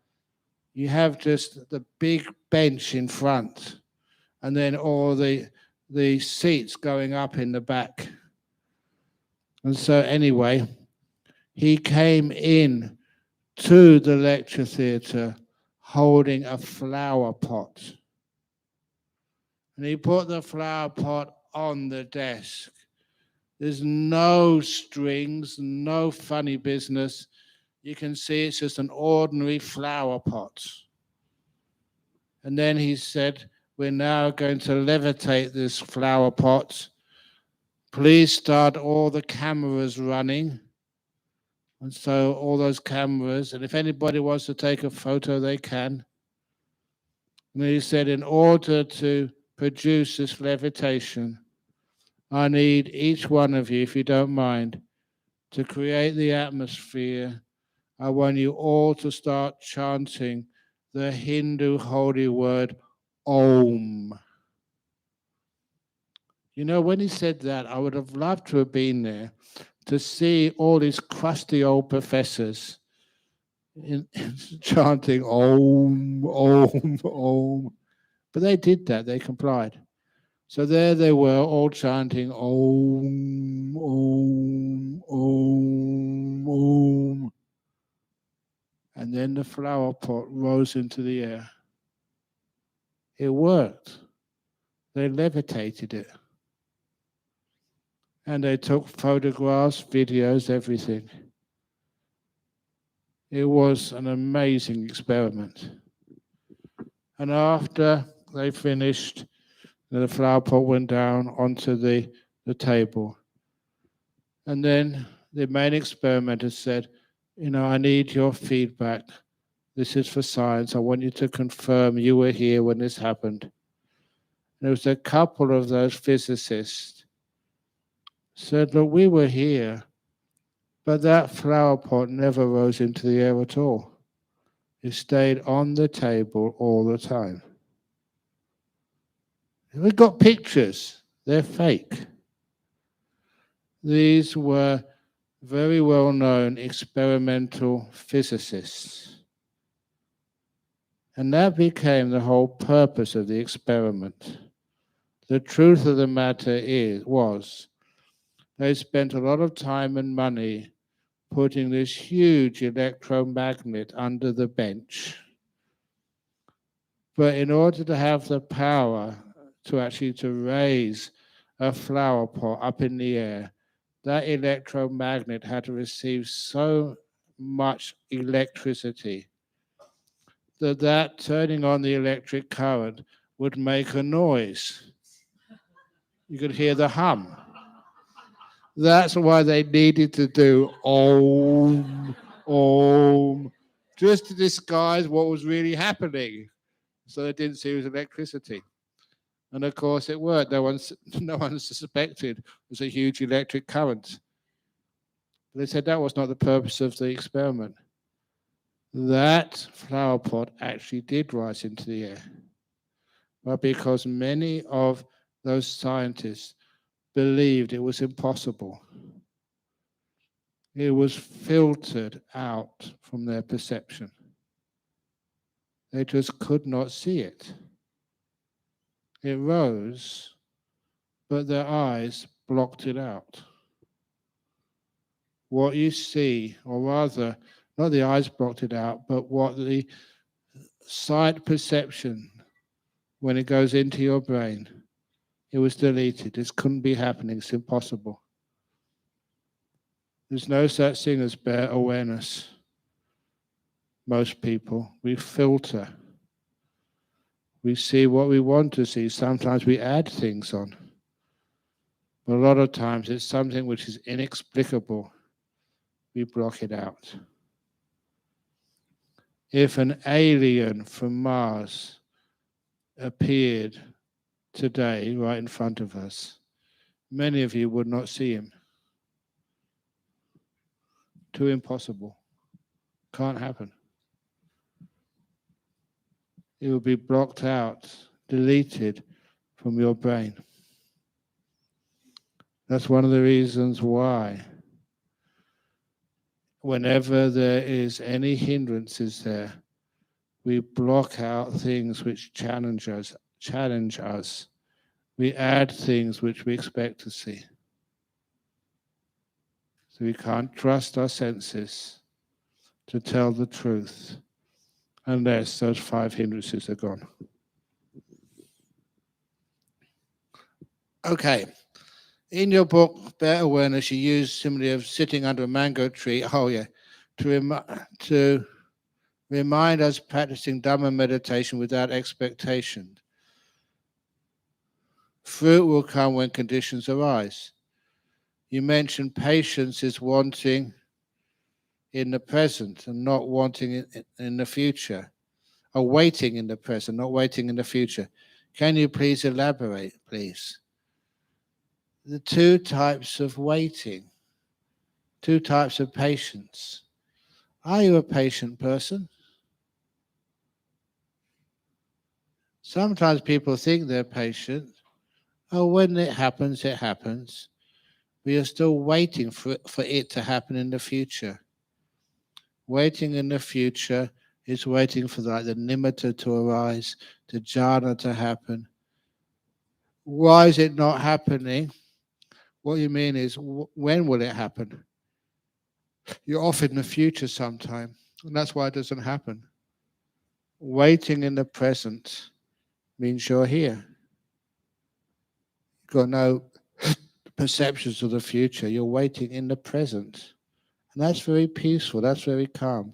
You have just the big bench in front, and then all the seats going up in the back. And so anyway, he came in to the lecture theatre holding a flower pot. And he put the flower pot on the desk. There's no strings, no funny business. You can see it's just an ordinary flower pot. And then he said, we're now going to levitate this flower pot. Please start all the cameras running. And so all those cameras, and if anybody wants to take a photo, they can. And he said, in order to produce this levitation, I need each one of you, if you don't mind, to create the atmosphere. I want you all to start chanting the Hindu holy word, Om. You know, when he said that, I would have loved to have been there to see all these crusty old professors chanting Om, Om, Om. But they did that, they complied. So there they were, all chanting Om, Om, Om, Om. And then the flower pot rose into the air. It worked. They levitated it. And they took photographs, videos, everything. It was an amazing experiment. And after they finished, the flower pot went down onto the table. And then the main experimenter said, you know, I need your feedback. This is for science. I want you to confirm you were here when this happened. And there was a couple of those physicists said, look, we were here, but that flower pot never rose into the air at all. It stayed on the table all the time. We got pictures. They're fake. These were very well-known experimental physicists. And that became the whole purpose of the experiment. The truth of the matter was they spent a lot of time and money putting this huge electromagnet under the bench. But in order to have the power to raise a flower pot up in the air, that electromagnet had to receive so much electricity that turning on the electric current would make a noise. You could hear the hum. That's why they needed to do om, om, just to disguise what was really happening. So they didn't see it was electricity. And of course it worked. No one suspected it was a huge electric current. But they said that was not the purpose of the experiment. That flower pot actually did rise into the air. But because many of those scientists believed it was impossible, it was filtered out from their perception. They just could not see it. It rose, but their eyes blocked it out. What you see, or rather, not the eyes blocked it out, but what the sight perception, when it goes into your brain, it was deleted. This couldn't be happening. It's impossible. There's no such thing as bare awareness. Most people, we filter. We see what we want to see. Sometimes we add things on. But a lot of times it's something which is inexplicable. We block it out. If an alien from Mars appeared today right in front of us, many of you would not see him. Too impossible. Can't happen. It will be blocked out, deleted from your brain. That's one of the reasons why whenever there is any hindrances there, we block out things which challenge us. We add things which we expect to see. So we can't trust our senses to tell the truth unless those 5 hindrances are gone. Okay. In your book, Better Awareness, you use simile of sitting under a mango tree. Oh yeah, to remind us practicing Dhamma meditation without expectation. Fruit will come when conditions arise. You mentioned patience is wanting in the present and not wanting in the future, or waiting in the present, not waiting in the future. Can you please elaborate, please? The 2 types of waiting, 2 types of patience. Are you a patient person? Sometimes people think they're patient. Oh, when it happens, it happens. We are still waiting for it to happen in the future. Waiting in the future is waiting for the nimitta to arise, the jhana to happen. Why is it not happening? What you mean is, when will it happen? You're off in the future sometime, and that's why it doesn't happen. Waiting in the present means you're here. You've got no perceptions of the future. You're waiting in the present. And that's very peaceful. That's very calm.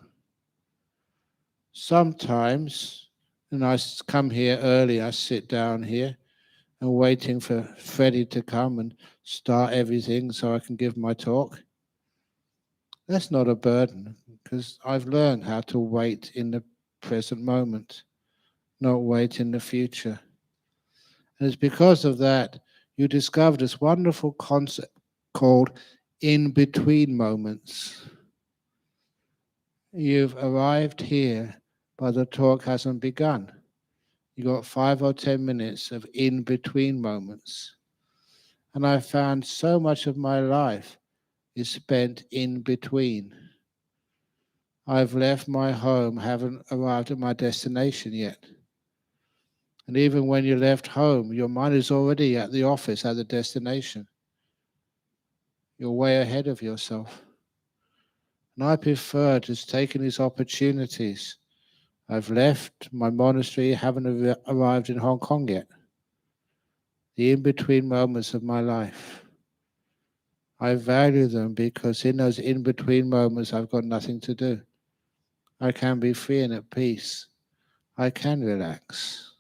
Sometimes, and I come here early, I sit down here and waiting for Freddie to come and start everything so I can give my talk. That's not a burden because I've learned how to wait in the present moment, not wait in the future. And it's because of that you discovered this wonderful concept called in-between moments. You've arrived here, but the talk hasn't begun. You got 5 or 10 minutes of in-between moments. And I found so much of my life is spent in between. I've left my home, haven't arrived at my destination yet. And even when you left home, your mind is already at the office, at the destination. You're way ahead of yourself. And I prefer just taking these opportunities. I've left my monastery, haven't arrived in Hong Kong yet. The in-between moments of my life. I value them because in those in-between moments, I've got nothing to do. I can be free and at peace. I can relax.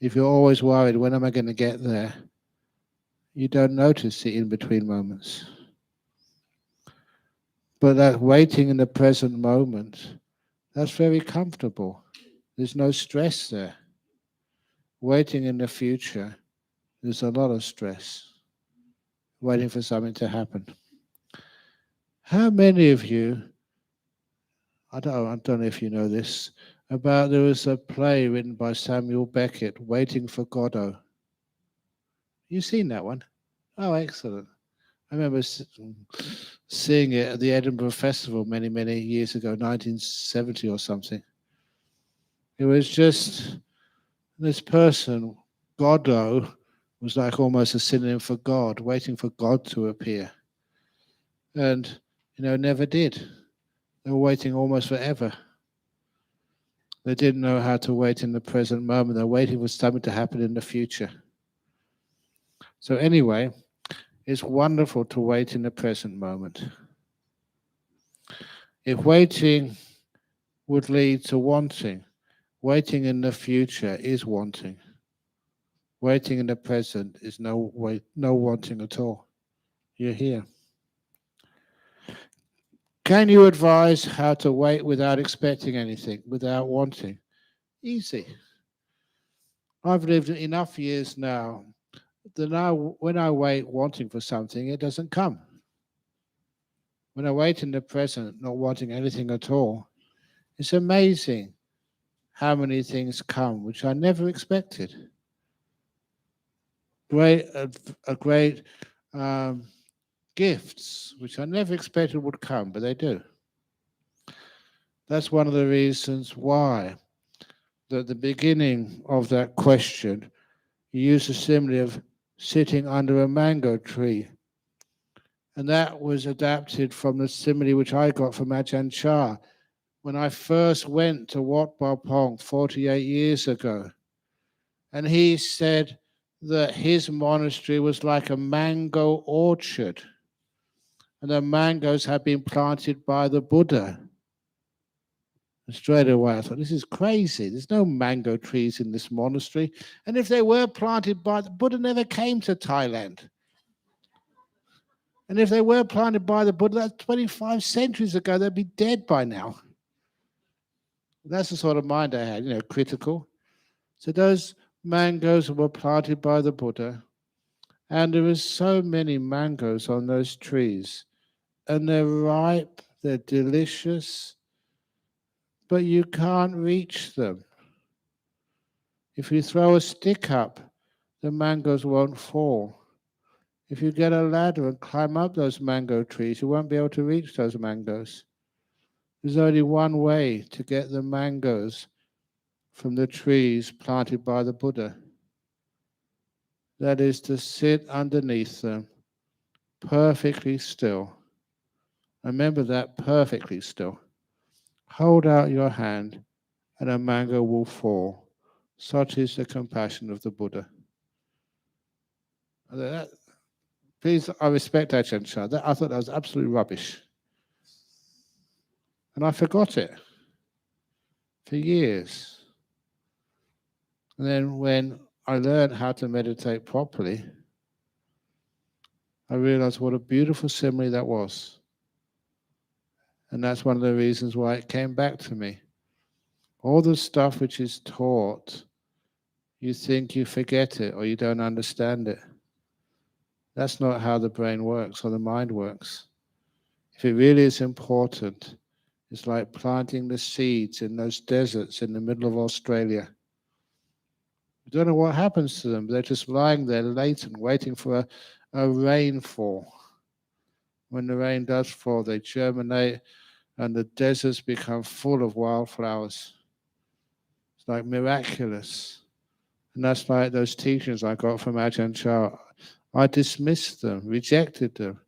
If you're always worried, when am I going to get there? You don't notice the in-between moments. But that waiting in the present moment, that's very comfortable. There's no stress there. Waiting in the future, there's a lot of stress. Waiting for something to happen. How many of you, I don't know if you know this, about there was a play written by Samuel Beckett, Waiting for Godot. You seen that one? Oh, excellent. I remember seeing it at the Edinburgh Festival many, many years ago, 1970 or something. It was just this person, Godot, was like almost a synonym for God, waiting for God to appear. And, never did. They were waiting almost forever. They didn't know how to wait in the present moment. They're waiting for something to happen in the future. So anyway, it's wonderful to wait in the present moment. If waiting would lead to wanting, waiting in the future is wanting. Waiting in the present is no wanting at all. You're here. Can you advise how to wait without expecting anything, without wanting? Easy. I've lived enough years now that now when I wait wanting for something, it doesn't come. When I wait in the present, not wanting anything at all, it's amazing how many things come which I never expected. Great gifts which I never expected would come, but they do. That's one of the reasons why, at the beginning of that question, you use the simile of sitting under a mango tree. And that was adapted from the simile which I got from Ajahn Chah when I first went to Wat Pah Pong 48 years ago. And he said that his monastery was like a mango orchard. And the mangoes had been planted by the Buddha. And straight away I thought, this is crazy. There's no mango trees in this monastery. And if they were planted by the Buddha, never came to Thailand. And if they were planted by the Buddha, that's 25 centuries ago, they'd be dead by now. That's the sort of mind I had, critical. So those mangoes were planted by the Buddha, and there is so many mangoes on those trees, and they're ripe, they're delicious, but you can't reach them. If you throw a stick up, the mangoes won't fall. If you get a ladder and climb up those mango trees, you won't be able to reach those mangoes. There's only one way to get the mangoes from the trees planted by the Buddha. That is to sit underneath them, perfectly still. Remember that, perfectly still. Hold out your hand and a mango will fall. Such is the compassion of the Buddha. Please, I respect Ajahn Chah. I thought that was absolute rubbish. And I forgot it for years. And then when I learned how to meditate properly, I realized what a beautiful simile that was. And that's one of the reasons why it came back to me. All the stuff which is taught, you think you forget it or you don't understand it. That's not how the brain works or the mind works. If it really is important, it's like planting the seeds in those deserts in the middle of Australia. You don't know what happens to them. They're just lying there latent, waiting for a rainfall. When the rain does fall, they germinate and the deserts become full of wildflowers. It's like miraculous. And that's like those teachings I got from Ajahn Chah. I dismissed them, rejected them.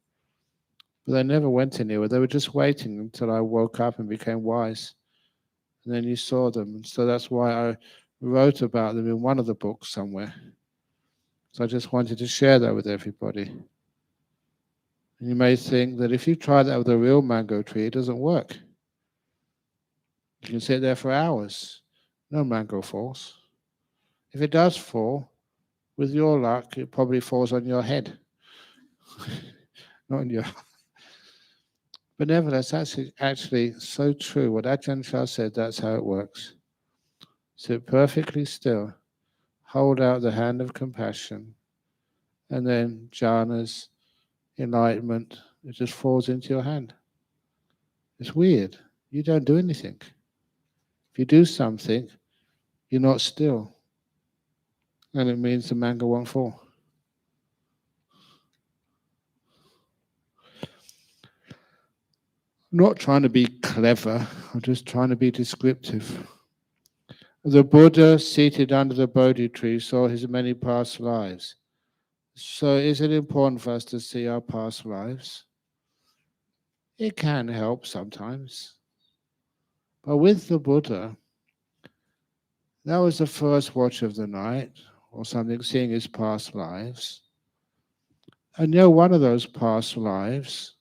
But they never went anywhere. They were just waiting until I woke up and became wise. And then you saw them. And so that's why I wrote about them in one of the books somewhere. So I just wanted to share that with everybody. And you may think that if you try that with a real mango tree, it doesn't work. You can sit there for hours. No mango falls. If it does fall, with your luck, it probably falls on your head, not on your. But nevertheless, that's actually so true. What Ajahn Chah said, that's how it works. Sit perfectly still, hold out the hand of compassion, and then jhanas, enlightenment, it just falls into your hand. It's weird. You don't do anything. If you do something, you're not still. And it means the mango won't fall. I'm not trying to be clever, I'm just trying to be descriptive. The Buddha, seated under the Bodhi tree, saw his many past lives. So, is it important for us to see our past lives? It can help sometimes. But with the Buddha, that was the first watch of the night, or something, seeing his past lives. And one of those past lives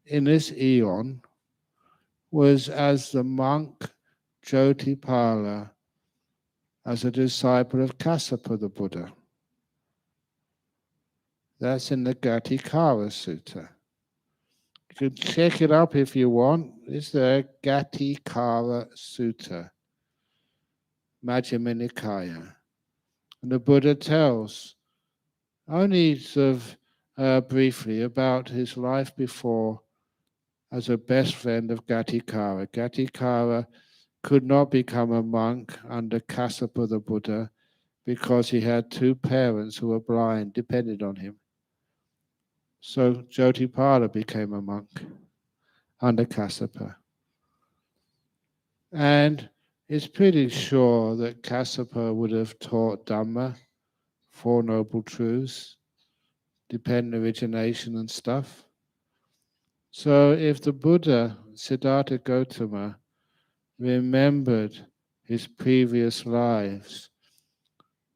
in this eon was as the monk Jyotipala, as a disciple of Kassapa the Buddha. That's in the Gatikara Sutta. You can check it up if you want. It's the Gatikara Sutta, Majjhima Nikaya. And the Buddha tells only sort of briefly about his life before as a best friend of Gatikara. Gatikara could not become a monk under Kassapa the Buddha because he had two parents who were blind, depended on him. So Jyotipala became a monk under Kassapa. And it's pretty sure that Kassapa would have taught Dhamma, Four Noble Truths, dependent origination and stuff. So if the Buddha, Siddhartha Gautama, remembered his previous lives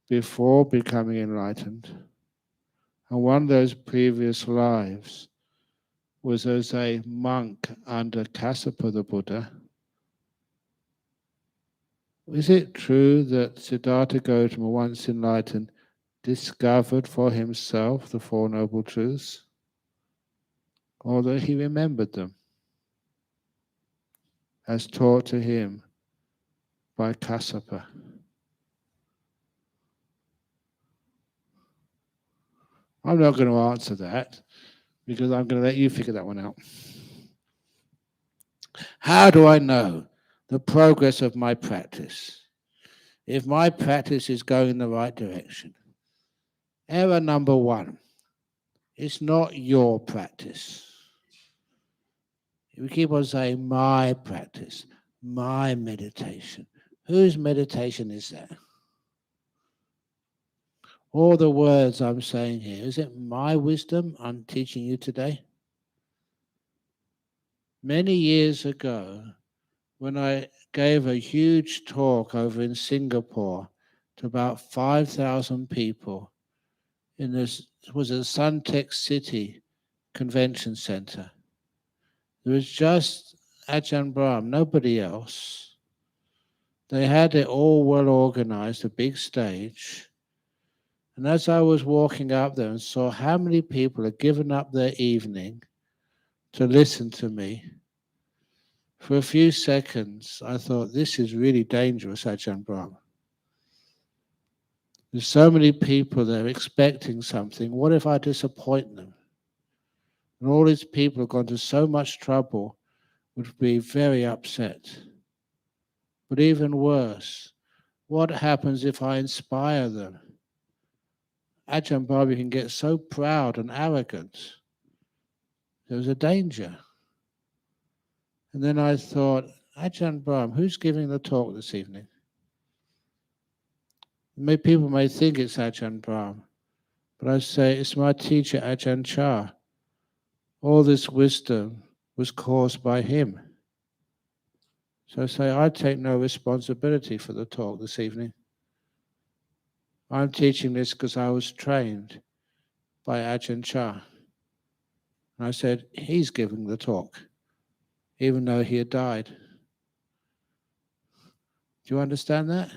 before becoming enlightened, and one of those previous lives was as a monk under Kassapa the Buddha, is it true that Siddhartha Gautama, once enlightened, discovered for himself the Four Noble Truths? Or that he remembered them as taught to him by Kassapa? I'm not going to answer that because I'm going to let you figure that one out. How do I know the progress of my practice? If my practice is going in the right direction? Error number one, it's not your practice. We keep on saying my practice, my meditation. Whose meditation is that? All the words I'm saying here, is it my wisdom I'm teaching you today? Many years ago, when I gave a huge talk over in Singapore to about 5,000 people in this, it was a Suntec City Convention Center. There was just Ajahn Brahm, nobody else. They had it all well organized, a big stage. And as I was walking up there and saw how many people had given up their evening to listen to me, for a few seconds I thought, this is really dangerous, Ajahn Brahm. There's so many people there expecting something. What if I disappoint them? And all these people have gone to so much trouble, would be very upset. But even worse, what happens if I inspire them? Ajahn Brahm can get so proud and arrogant. There's a danger. And then I thought, Ajahn Brahm, who's giving the talk this evening? People may think it's Ajahn Brahm, but I say it's my teacher Ajahn Chah. All this wisdom was caused by him. So I say, I take no responsibility for the talk this evening. I'm teaching this because I was trained by Ajahn Chah. And I said, he's giving the talk, even though he had died. Do you understand that?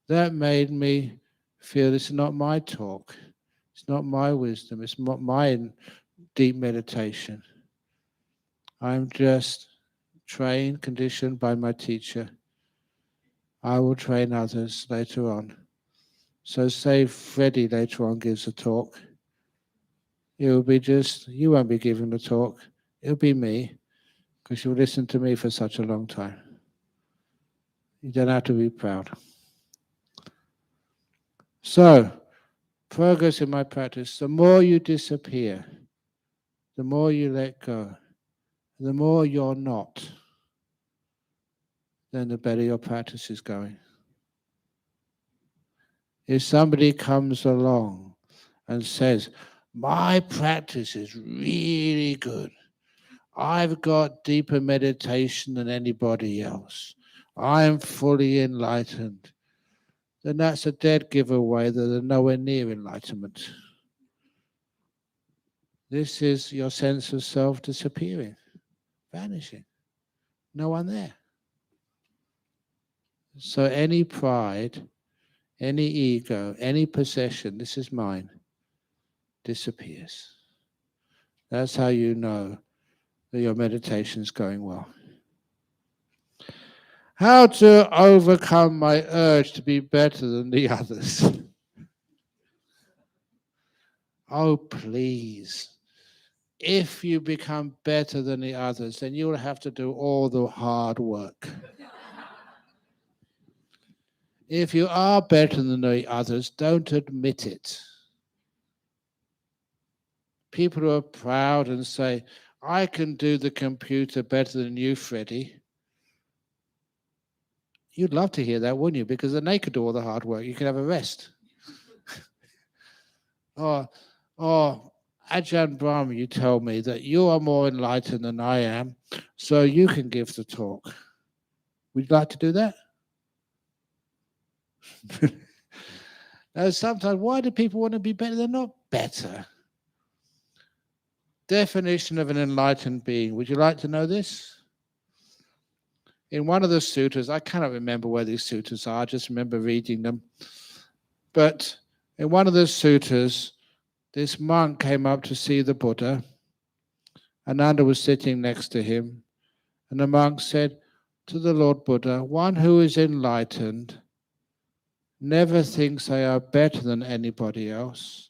That made me feel this is not my talk. It's not my wisdom. It's not my deep meditation. I'm just trained, conditioned by my teacher. I will train others later on. So say Freddie later on gives a talk. It will be just, you won't be giving the talk. It'll be me, because you'll listen to me for such a long time. You don't have to be proud. So, progress in my practice, the more you disappear, the more you let go, the more you're not, then the better your practice is going. If somebody comes along and says, my practice is really good, I've got deeper meditation than anybody else, I'm fully enlightened, then that's a dead giveaway that they're nowhere near enlightenment. This is your sense of self disappearing, vanishing. No one there. So any pride, any ego, any possession, this is mine, disappears. That's how you know that your meditation is going well. How to overcome my urge to be better than the others? Oh, please. If you become better than the others, then you'll have to do all the hard work. If you are better than the others, don't admit it. People who are proud and say, I can do the computer better than you, Freddie. You'd love to hear that, wouldn't you? Because then they could do all the hard work. You could have a rest. or Ajahn Brahm, you tell me that you are more enlightened than I am, so you can give the talk. Would you like to do that? Now, sometimes, why do people want to be better? They're not better. Definition of an enlightened being. Would you like to know this? In one of the sutras, I cannot remember where these sutras are, I just remember reading them. But in one of the sutras, this monk came up to see the Buddha. Ananda was sitting next to him. And the monk said to the Lord Buddha, one who is enlightened never thinks they are better than anybody else,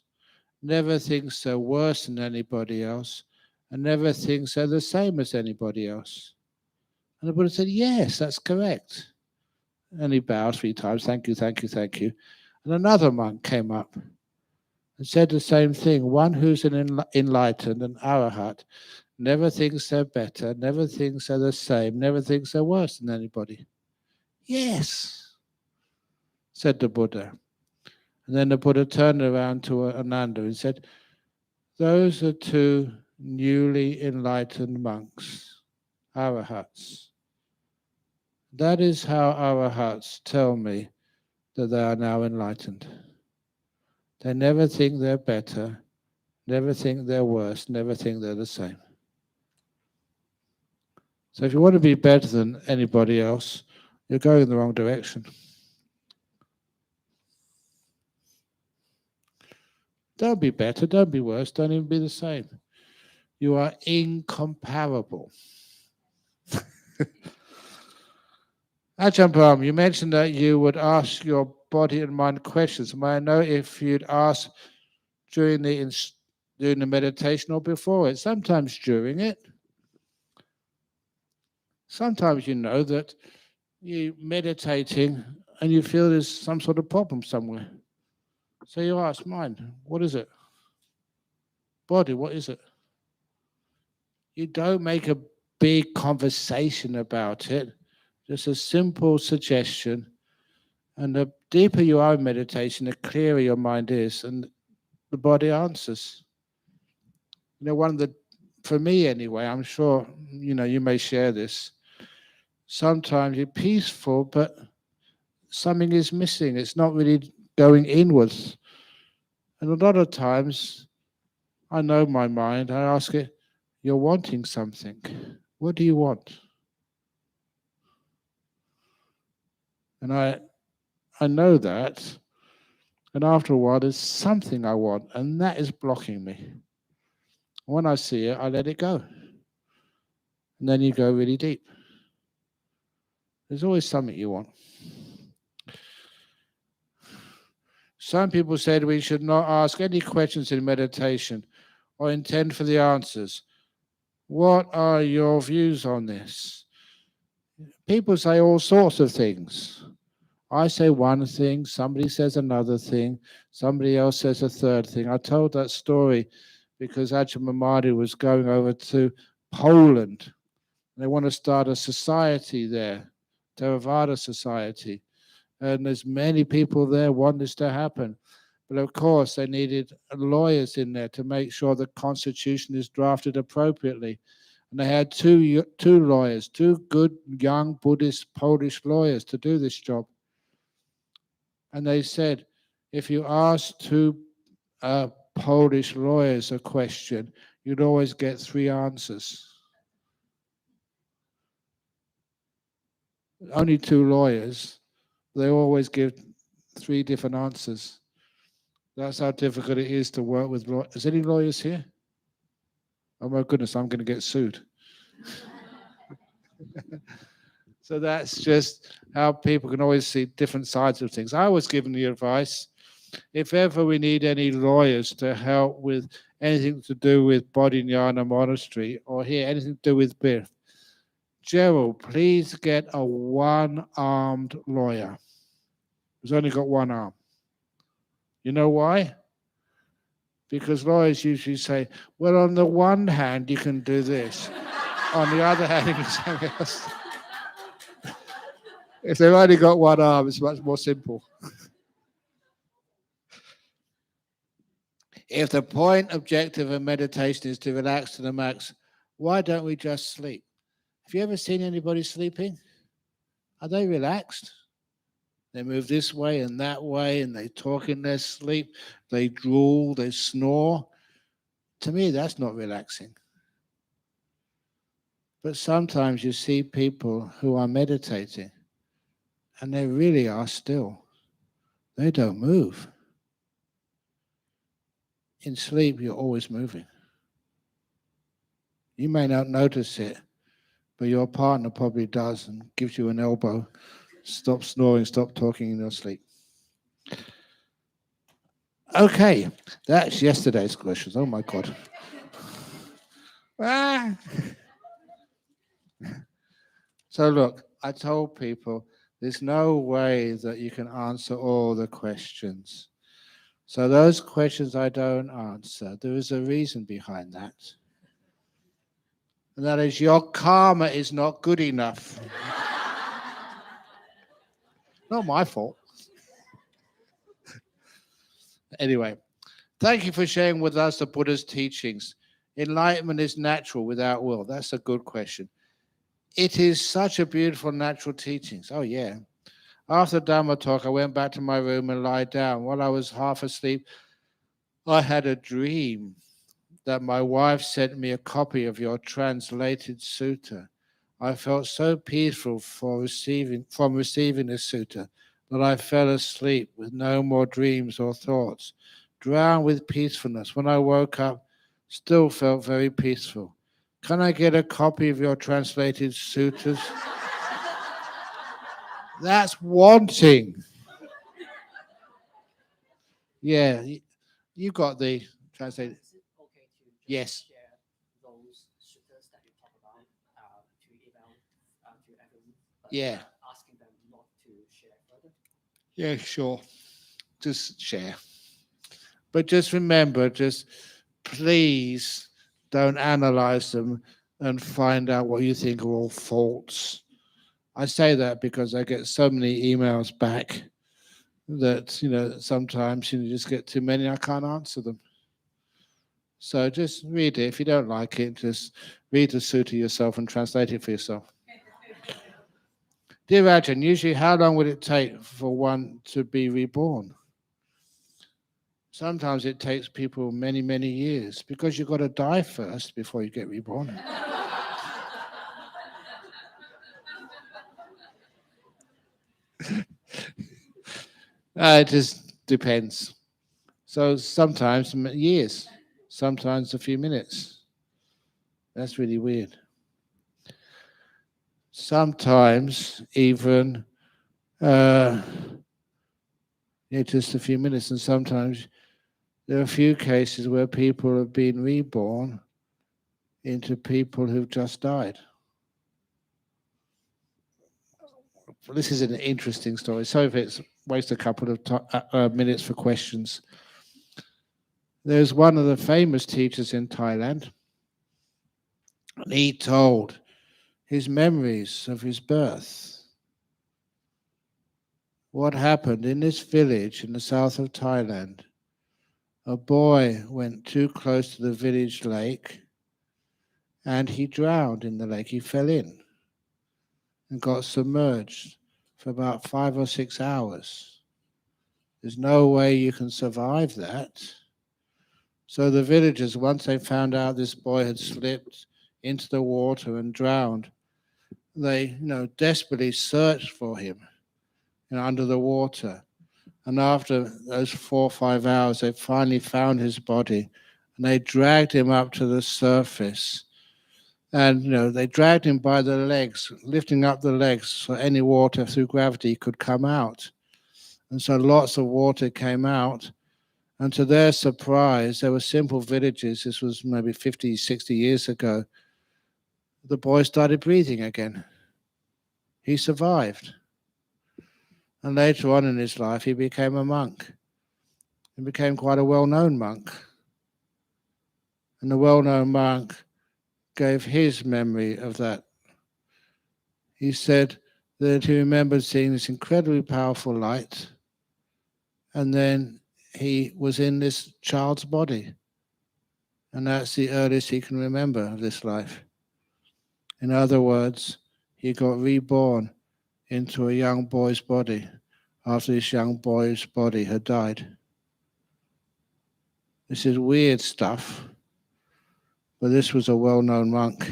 never thinks they're worse than anybody else, and never thinks they're the same as anybody else. And the Buddha said, yes, that's correct. And he bowed 3 times, thank you, thank you, thank you. And another monk came up and said the same thing. One who's an enlightened, an arahat, never thinks they're better, never thinks they're the same, never thinks they're worse than anybody. Yes, said the Buddha. And then the Buddha turned around to Ananda and said, those are 2 newly enlightened monks, arahats. That is how arahats tell me that they are now enlightened. They never think they're better, never think they're worse, never think they're the same. So if you want to be better than anybody else, you're going in the wrong direction. Don't be better, don't be worse, don't even be the same. You are incomparable. Ajahn Brahm, you mentioned that you would ask your body and mind questions. May I know if you'd ask during the meditation or before it? Sometimes during it. Sometimes you know that you're meditating and you feel there's some sort of problem somewhere. So you ask, mind, what is it? Body, what is it? You don't make a big conversation about it, just a simple suggestion. And the deeper you are in meditation, the clearer your mind is, and the body answers. For me anyway, I'm sure, you may share this. Sometimes you're peaceful, but something is missing. It's not really going inwards. And a lot of times, I know my mind. I ask it, you're wanting something. What do you want? And I know that. And after a while, there's something I want, and that is blocking me. When I see it, I let it go. And then you go really deep. There's always something you want. Some people said we should not ask any questions in meditation or intend for the answers. What are your views on this? People say all sorts of things. I say one thing, somebody says another thing, somebody else says a third thing. I told that story because Ajahn was going over to Poland. They want to start a society there, Theravada society. And there's many people there want this to happen. But of course, they needed lawyers in there to make sure the constitution is drafted appropriately. And they had two lawyers, two good young Buddhist Polish lawyers to do this job. And they said, if you ask two Polish lawyers a question, you'd always get three answers. Only two lawyers, they always give three different answers. That's how difficult it is to work with lawyers. Is any lawyers here? Oh my goodness, I'm going to get sued. So that's just how people can always see different sides of things. I was given the advice, if ever we need any lawyers to help with anything to do with Bodhinyana Monastery or here, anything to do with birth, Gerald, please get a one-armed lawyer who's only got one arm. You know why? Because lawyers usually say, well, on the one hand, you can do this. On the other hand, you can do something else. If they've only got one arm, it's much more simple. If the point objective of meditation is to relax to the max, why don't we just sleep? Have you ever seen anybody sleeping? Are they relaxed? They move this way and that way, and they talk in their sleep. They drool, they snore. To me, that's not relaxing. But sometimes you see people who are meditating, and they really are still. They don't move. In sleep, you're always moving. You may not notice it, but your partner probably does and gives you an elbow. Stop snoring, stop talking in your sleep. Okay, that's yesterday's questions. Oh my God. So look, I told people there's no way that you can answer all the questions. So those questions I don't answer, there is a reason behind that. And that is your karma is not good enough. Not my fault. Anyway, thank you for sharing with us the Buddha's teachings. Enlightenment is natural without will. That's a good question. It is such a beautiful natural teachings. Oh, yeah. After Dhamma talk, I went back to my room and lied down. While I was half asleep, I had a dream that my wife sent me a copy of your translated sutta. I felt so peaceful from receiving the sutta that I fell asleep with no more dreams or thoughts, drowned with peacefulness. When I woke up, still felt very peaceful. Can I get a copy of your translated suttas? That's wanting. Yeah, you got the translated. Is it okay to just Yes. share those shooters that you talk about to everyone, but Yeah. asking them not to share further? Yeah, sure. Just share. But just remember, just please don't analyze them and find out what you think are all faults. I say that because I get so many emails back that, sometimes you just get too many, I can't answer them. So just read it. If you don't like it, just read the sutta yourself and translate it for yourself. Dear Ajahn, usually how long would it take for one to be reborn? Sometimes it takes people many, many years because you've got to die first before you get reborn. It just depends. So sometimes years, sometimes a few minutes. That's really weird. Sometimes even just a few minutes, and sometimes there are a few cases where people have been reborn into people who've just died. Well, this is an interesting story. So if it's waste a couple of minutes for questions. There's one of the famous teachers in Thailand, and he told his memories of his birth. What happened in this village in the south of Thailand? A boy went too close to the village lake and he drowned in the lake. He fell in and got submerged for about 5 or 6 hours. There's no way you can survive that. So the villagers, once they found out this boy had slipped into the water and drowned, they, desperately searched for him, under the water. And after those 4 or 5 hours, they finally found his body, and they dragged him up to the surface. And they dragged him by the legs, lifting up the legs so any water through gravity could come out. And so lots of water came out. And to their surprise, there were simple villages. This was maybe 50, 60 years ago. The boy started breathing again. He survived. And later on in his life, he became a monk. He became quite a well-known monk. And the well-known monk gave his memory of that. He said that he remembered seeing this incredibly powerful light, and then he was in this child's body. And that's the earliest he can remember of this life. In other words, he got reborn into a young boy's body after this young boy's body had died. This is weird stuff, but this was a well-known monk.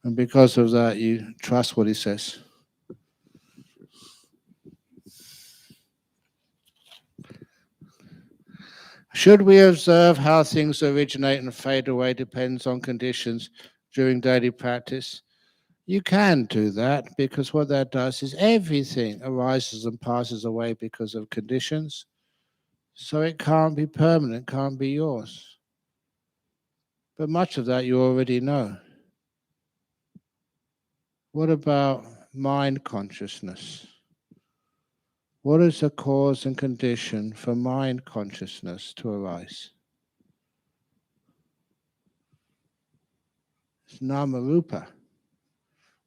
And because of that, you trust what he says. Should we observe how things originate and fade away depends on conditions during daily practice? You can do that, because what that does is everything arises and passes away because of conditions. So it can't be permanent, can't be yours. But much of that you already know. What about mind consciousness? What is the cause and condition for mind consciousness to arise? It's Nama-rupa.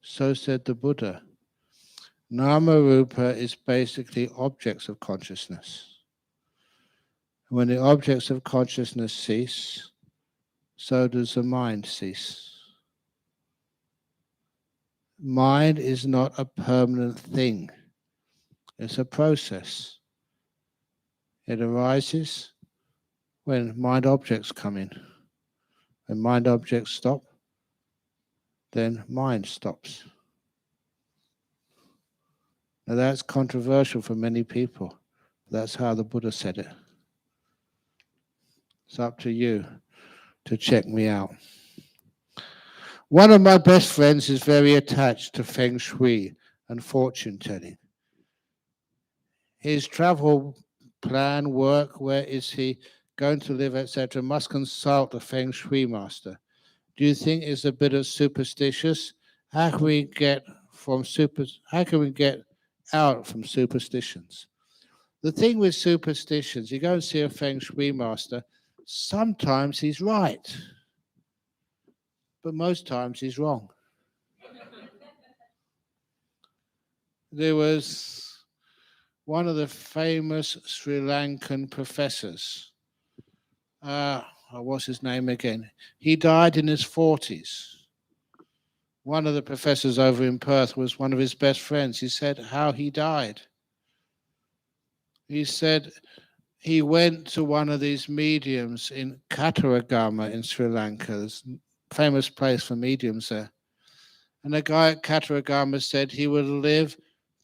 So said the Buddha. Nama-rupa is basically objects of consciousness. When the objects of consciousness cease, so does the mind cease. Mind is not a permanent thing. It's a process. It arises when mind objects come in. When mind objects stop, then mind stops. Now that's controversial for many people. That's how the Buddha said it. It's up to you to check me out. One of my best friends is very attached to Feng Shui and fortune telling. His travel plan, work, where is he going to live, etc., must consult a Feng Shui master. Do you think it's a bit of superstitious? How can we get out from superstitions? The thing with superstitions, you go and see a Feng Shui master, sometimes he's right, but most times he's wrong. There was one of the famous Sri Lankan professors. What's his name again? He died in his 40s. One of the professors over in Perth was one of his best friends. He said how he died. He said he went to one of these mediums in Kataragama in Sri Lanka. There's a famous place for mediums there. And the guy at Kataragama said he would live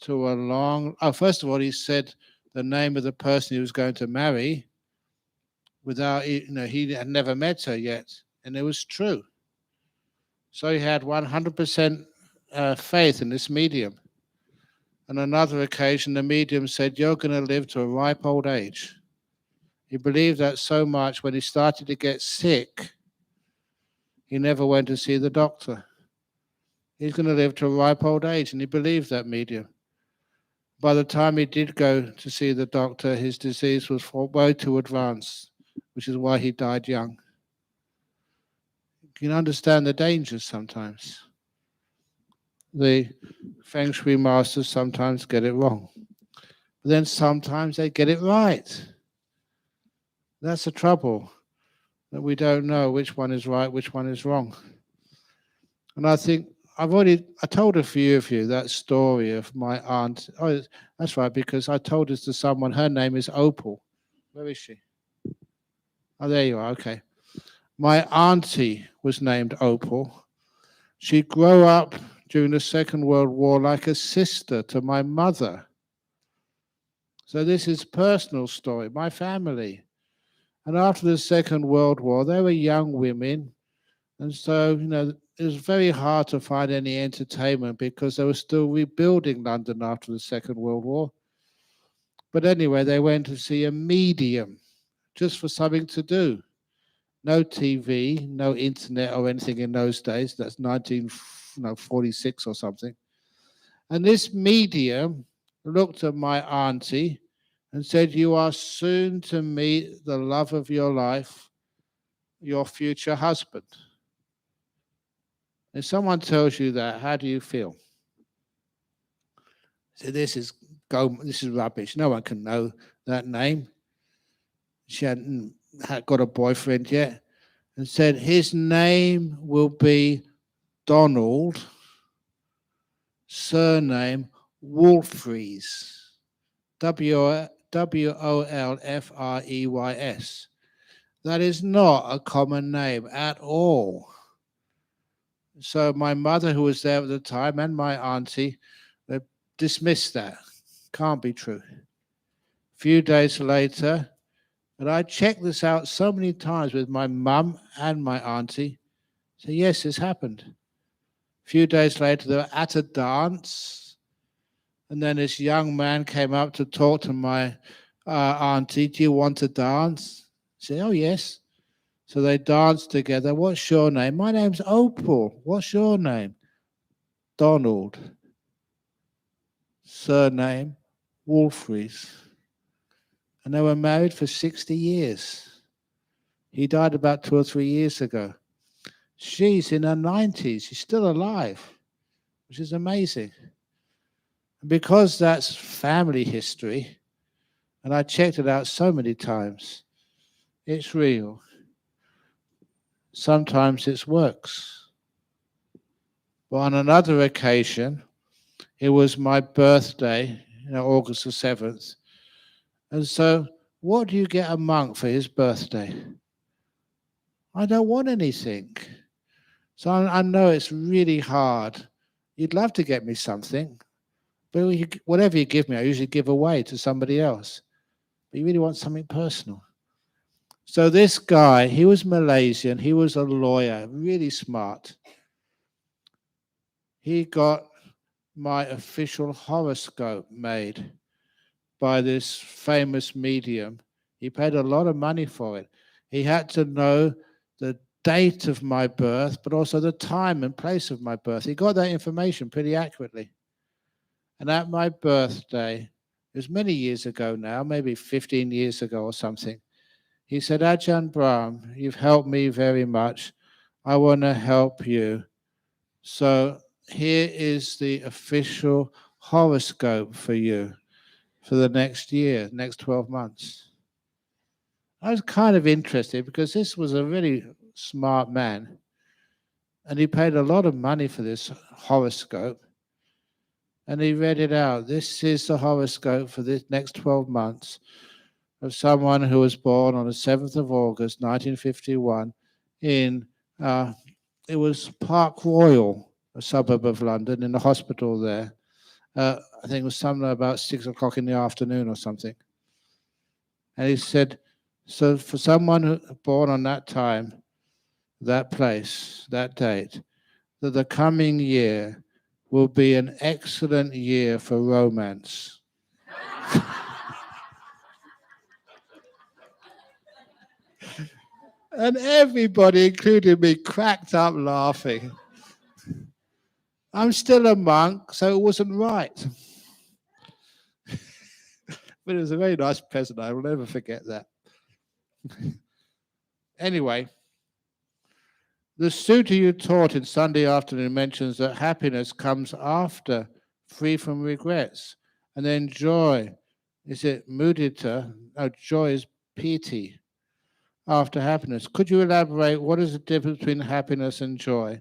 to a long. Oh, first of all, he said the name of the person he was going to marry without, he had never met her yet. And it was true. So he had 100% faith in this medium. On another occasion, the medium said, "You're going to live to a ripe old age." He believed that so much when he started to get sick, he never went to see the doctor. He's going to live to a ripe old age, and he believed that medium. By the time he did go to see the doctor, his disease was way too advanced, which is why he died young. You can understand the dangers sometimes. The Feng Shui masters sometimes get it wrong. But then sometimes they get it right. That's the trouble, that we don't know which one is right, which one is wrong. And I think I told a few of you that story of my aunt. Oh, that's right, because I told this to someone. Her name is Opal. Where is she? Oh, there you are. Okay. My auntie was named Opal. She grew up during the Second World War like a sister to my mother. So this is personal story, my family. And after the Second World War, they were young women. And so, it was very hard to find any entertainment because they were still rebuilding London after the Second World War. But anyway, they went to see a medium just for something to do. No TV, no internet or anything in those days. That's 1946 or something. And this medium looked at my auntie and said, "You are soon to meet the love of your life, your future husband." If someone tells you that, how do you feel? So this is rubbish. No one can know that name. She hadn't got a boyfriend yet, and said his name will be Donald, surname Wolfreys, Wolfreys. That is not a common name at all. So my mother, who was there at the time, and my auntie, they dismissed that. Can't be true. A few days later, and I checked this out so many times with my mum and my auntie. So yes, this happened. A few days later, they were at a dance, and then this young man came up to talk to my auntie. "Do you want to dance?" She said, "Oh yes." So they danced together. "What's your name?" "My name's Opal." "What's your name?" "Donald." Surname Wolfreys. And they were married for 60 years. He died about 2 or 3 years ago. She's in her 90s. She's still alive, which is amazing. And because that's family history, and I checked it out so many times, it's real. Sometimes it works. But on another occasion, it was my birthday, August the 7th. And so, what do you get a monk for his birthday? I don't want anything. So I know it's really hard. You'd love to get me something, but whatever you give me, I usually give away to somebody else. But you really want something personal. So this guy, he was Malaysian. He was a lawyer, really smart. He got my official horoscope made by this famous medium. He paid a lot of money for it. He had to know the date of my birth, but also the time and place of my birth. He got that information pretty accurately. And at my birthday, it was many years ago now, maybe 15 years ago or something, he said, "Ajahn Brahm, you've helped me very much. I want to help you. So here is the official horoscope for you for the next year, next 12 months. I was kind of interested because this was a really smart man. And he paid a lot of money for this horoscope. And he read it out. This is the horoscope for the next 12 months. of someone who was born on the 7th of August 1951 in, it was Park Royal, a suburb of London, in the hospital there. I think it was somewhere about 6 o'clock in the afternoon or something. And he said, so for someone who born on that time, that place, that date, that the coming year will be an excellent year for romance. And everybody, including me, cracked up laughing. I'm still a monk, so it wasn't right. But it was a very nice present. I will never forget that. Anyway, the sutta you taught in Sunday afternoon mentions that happiness comes after, free from regrets, and then joy. Is it mudita? No, joy is piti after happiness. Could you elaborate what is the difference between happiness and joy?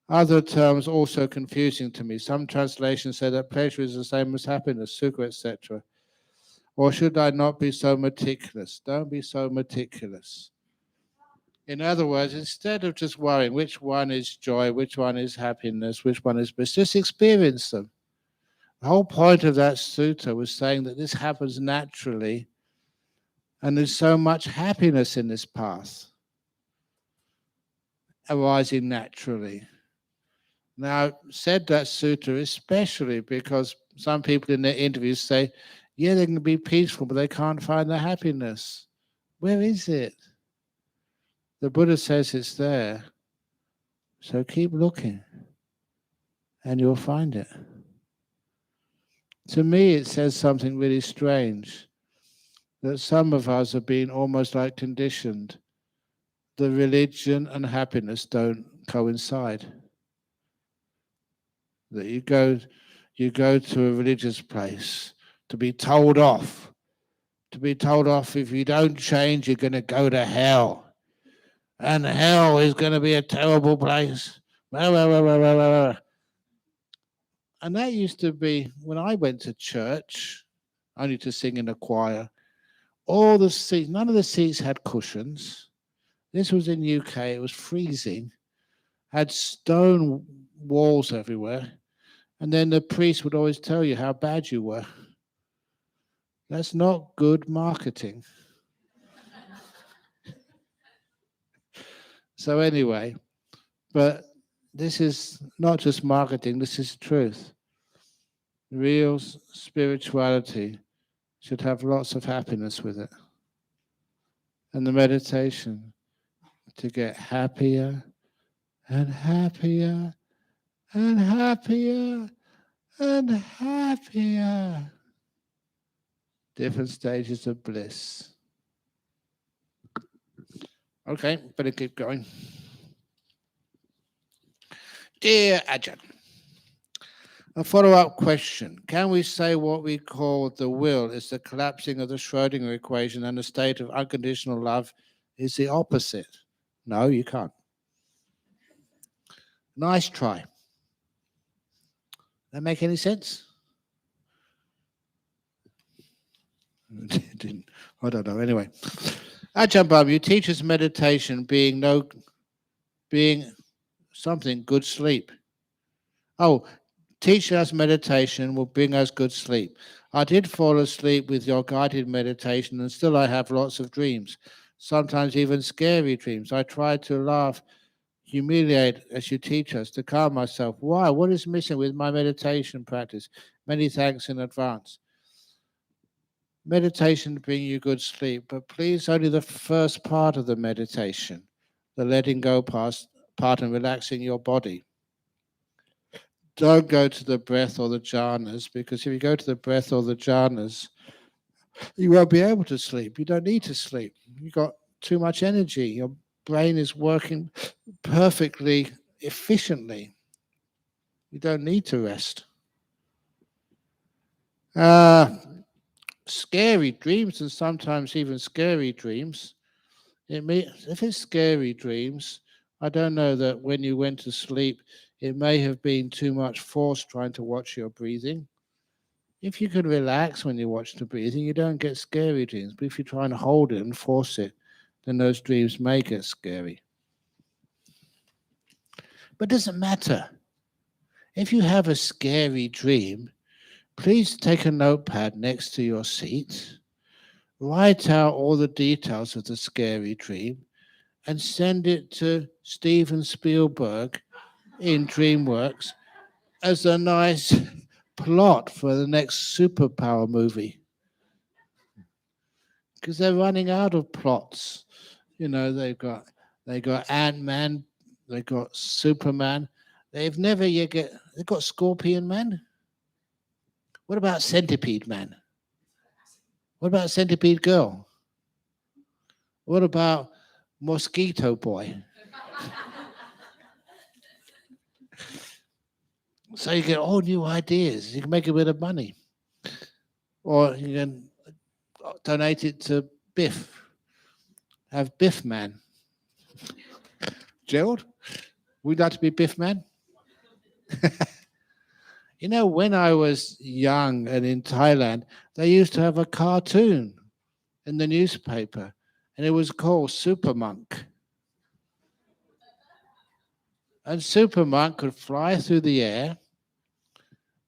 Other terms also confusing to me. Some translations say that pleasure is the same as happiness, sukha, etc. Or should I not be so meticulous? Don't be so meticulous. In other words, instead of just worrying which one is joy, which one is happiness, which one is bliss, just experience them. The whole point of that sutta was saying that this happens naturally, and there's so much happiness in this path arising naturally. Now, said that sutta especially because some people in their interviews say, yeah, they can be peaceful, but they can't find the happiness. Where is it? The Buddha says it's there. So keep looking and you'll find it. To me, it says something really strange, that some of us have been almost like conditioned. The religion and happiness don't coincide. That you go to a religious place to be told off. To be told off, if you don't change, you're going to go to hell. And hell is going to be a terrible place. And that used to be, when I went to church, only to sing in a choir, all the seats, none of the seats had cushions. This was in UK, it was freezing, had stone walls everywhere. And then the priest would always tell you how bad you were. That's not good marketing. So anyway, but this is not just marketing, this is truth. Real spirituality should have lots of happiness with it. And the meditation to get happier and happier and happier and happier. Different stages of bliss. Okay, better keep going. Dear Ajahn, a follow-up question. Can we say what we call the will is the collapsing of the Schrödinger equation and the state of unconditional love is the opposite? No, you can't. Nice try. That make any sense? Didn't. I don't know. Anyway, Ajahn Brahm, you teach us meditation being something good sleep. Oh, teach us meditation will bring us good sleep. I did fall asleep with your guided meditation, and still I have lots of dreams, sometimes even scary dreams. I try to laugh, humiliate as you teach us to calm myself. Why? What is missing with my meditation practice? Many thanks in advance. Meditation to bring you good sleep, but please only the first part of the meditation, the letting go part and relaxing your body. Don't go to the breath or the jhanas, because if you go to the breath or the jhanas, you won't be able to sleep. You don't need to sleep. You've got too much energy. Your brain is working perfectly efficiently. You don't need to rest. Scary dreams, and sometimes even scary dreams. If it's scary dreams, I don't know that when you went to sleep, it may have been too much force trying to watch your breathing. If you can relax when you watch the breathing, you don't get scary dreams. But if you try and hold it and force it, then those dreams may get scary. But it doesn't matter. If you have a scary dream, please take a notepad next to your seat, write out all the details of the scary dream, and send it to Steven Spielberg in DreamWorks as a nice plot for the next superpower movie. Because they're running out of plots. You know, they got Ant-Man, they got Superman. They've never yet they've got Scorpion Man. What about Centipede Man? What about Centipede Girl? What about Mosquito Boy? So you get all new ideas. You can make a bit of money. Or you can donate it to Biff. Have Biff Man. Gerald, would you like to be Biff Man? You know, when I was young and in Thailand, they used to have a cartoon in the newspaper, and it was called Super Monk. And Super Monk could fly through the air,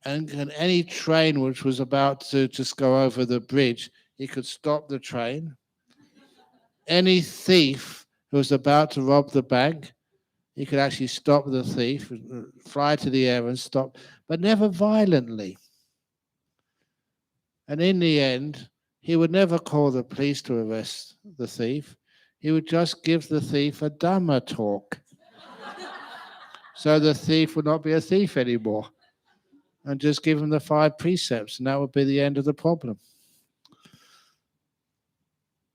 and any train which was about to just go over the bridge, he could stop the train. Any thief who was about to rob the bank, he could actually stop the thief, fly to the air and stop, but never violently. And in the end, he would never call the police to arrest the thief. He would just give the thief a Dhamma talk. So the thief would not be a thief anymore. And just give him the 5 precepts, and that would be the end of the problem.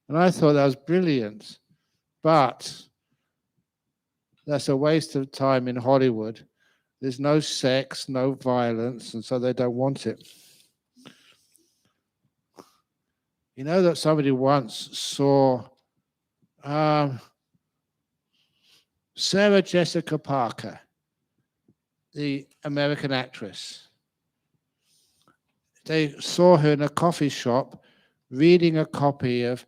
And I thought that was brilliant. But that's a waste of time in Hollywood. There's no sex, no violence, and so they don't want it. You know that somebody once saw Sarah Jessica Parker, the American actress. They saw her in a coffee shop reading a copy of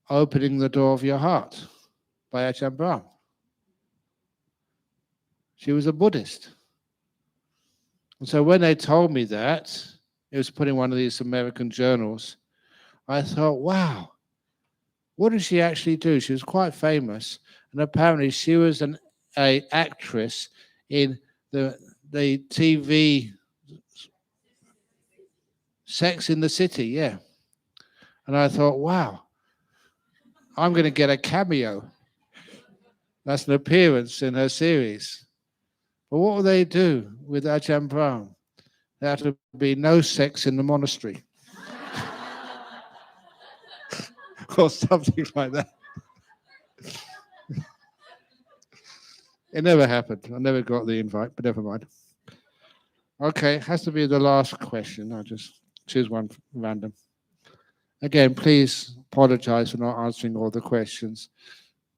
Opening the Door of Your Heart by Ajahn Brahm. She was a Buddhist. And so when they told me that, it was put in one of these American journals, I thought, wow, what did she actually do? She was quite famous. And apparently she was an actress in the TV Sex in the City, yeah. And I thought, wow, I'm going to get a cameo. That's an appearance in her series. But what will they do with Ajahn Brahm? There had to be no sex in the monastery. Or something like that. It never happened. I never got the invite, but never mind. Okay, it has to be the last question. I'll just choose one random. Again, please apologize for not answering all the questions,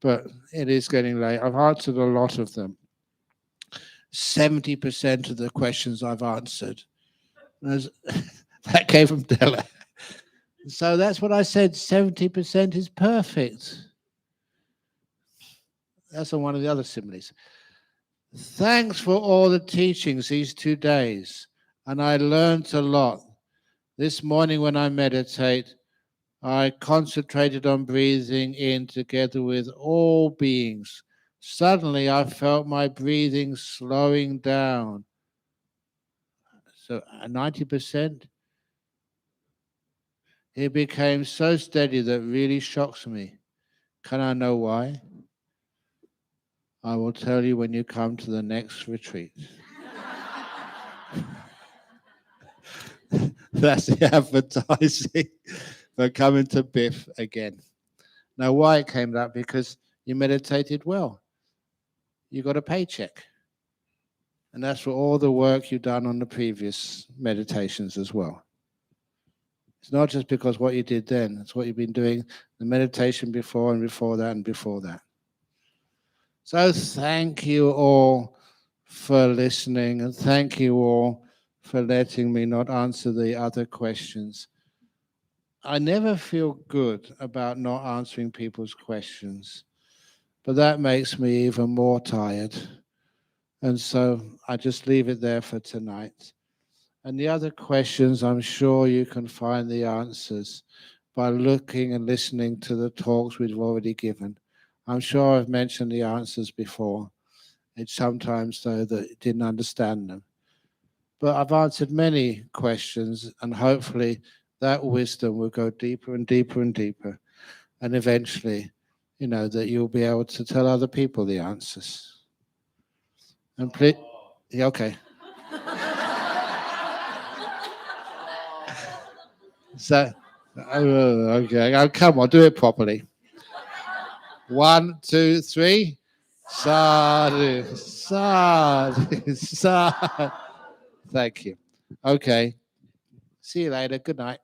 but it is getting late. I've answered a lot of them. 70% of the questions I've answered. That came from Della. So that's what I said, 70% is perfect. That's on one of the other similes. Thanks for all the teachings these 2 days, and I learned a lot. This morning when I meditate, I concentrated on breathing in together with all beings. Suddenly I felt my breathing slowing down. So 90%. It became so steady that really shocks me. Can I know why? I will tell you when you come to the next retreat. That's the advertising for coming to Biff again. Now, why it came up? Because you meditated well. You got a paycheck. And that's for all the work you've done on the previous meditations as well. It's not just because what you did then, it's what you've been doing, the meditation before and before that and before that. So thank you all for listening, and thank you all for letting me not answer the other questions. I never feel good about not answering people's questions, but that makes me even more tired. And so I just leave it there for tonight. And the other questions, I'm sure you can find the answers by looking and listening to the talks we've already given. I'm sure I've mentioned the answers before. It's sometimes, though, that I didn't understand them. But I've answered many questions, and hopefully that wisdom will go deeper and deeper and deeper. And eventually, that you'll be able to tell other people the answers. And please, yeah, okay. So, okay, oh, come on, do it properly. 1, 2, 3. Sadhu, sadhu, sadhu. Thank you. Okay. See you later. Good night.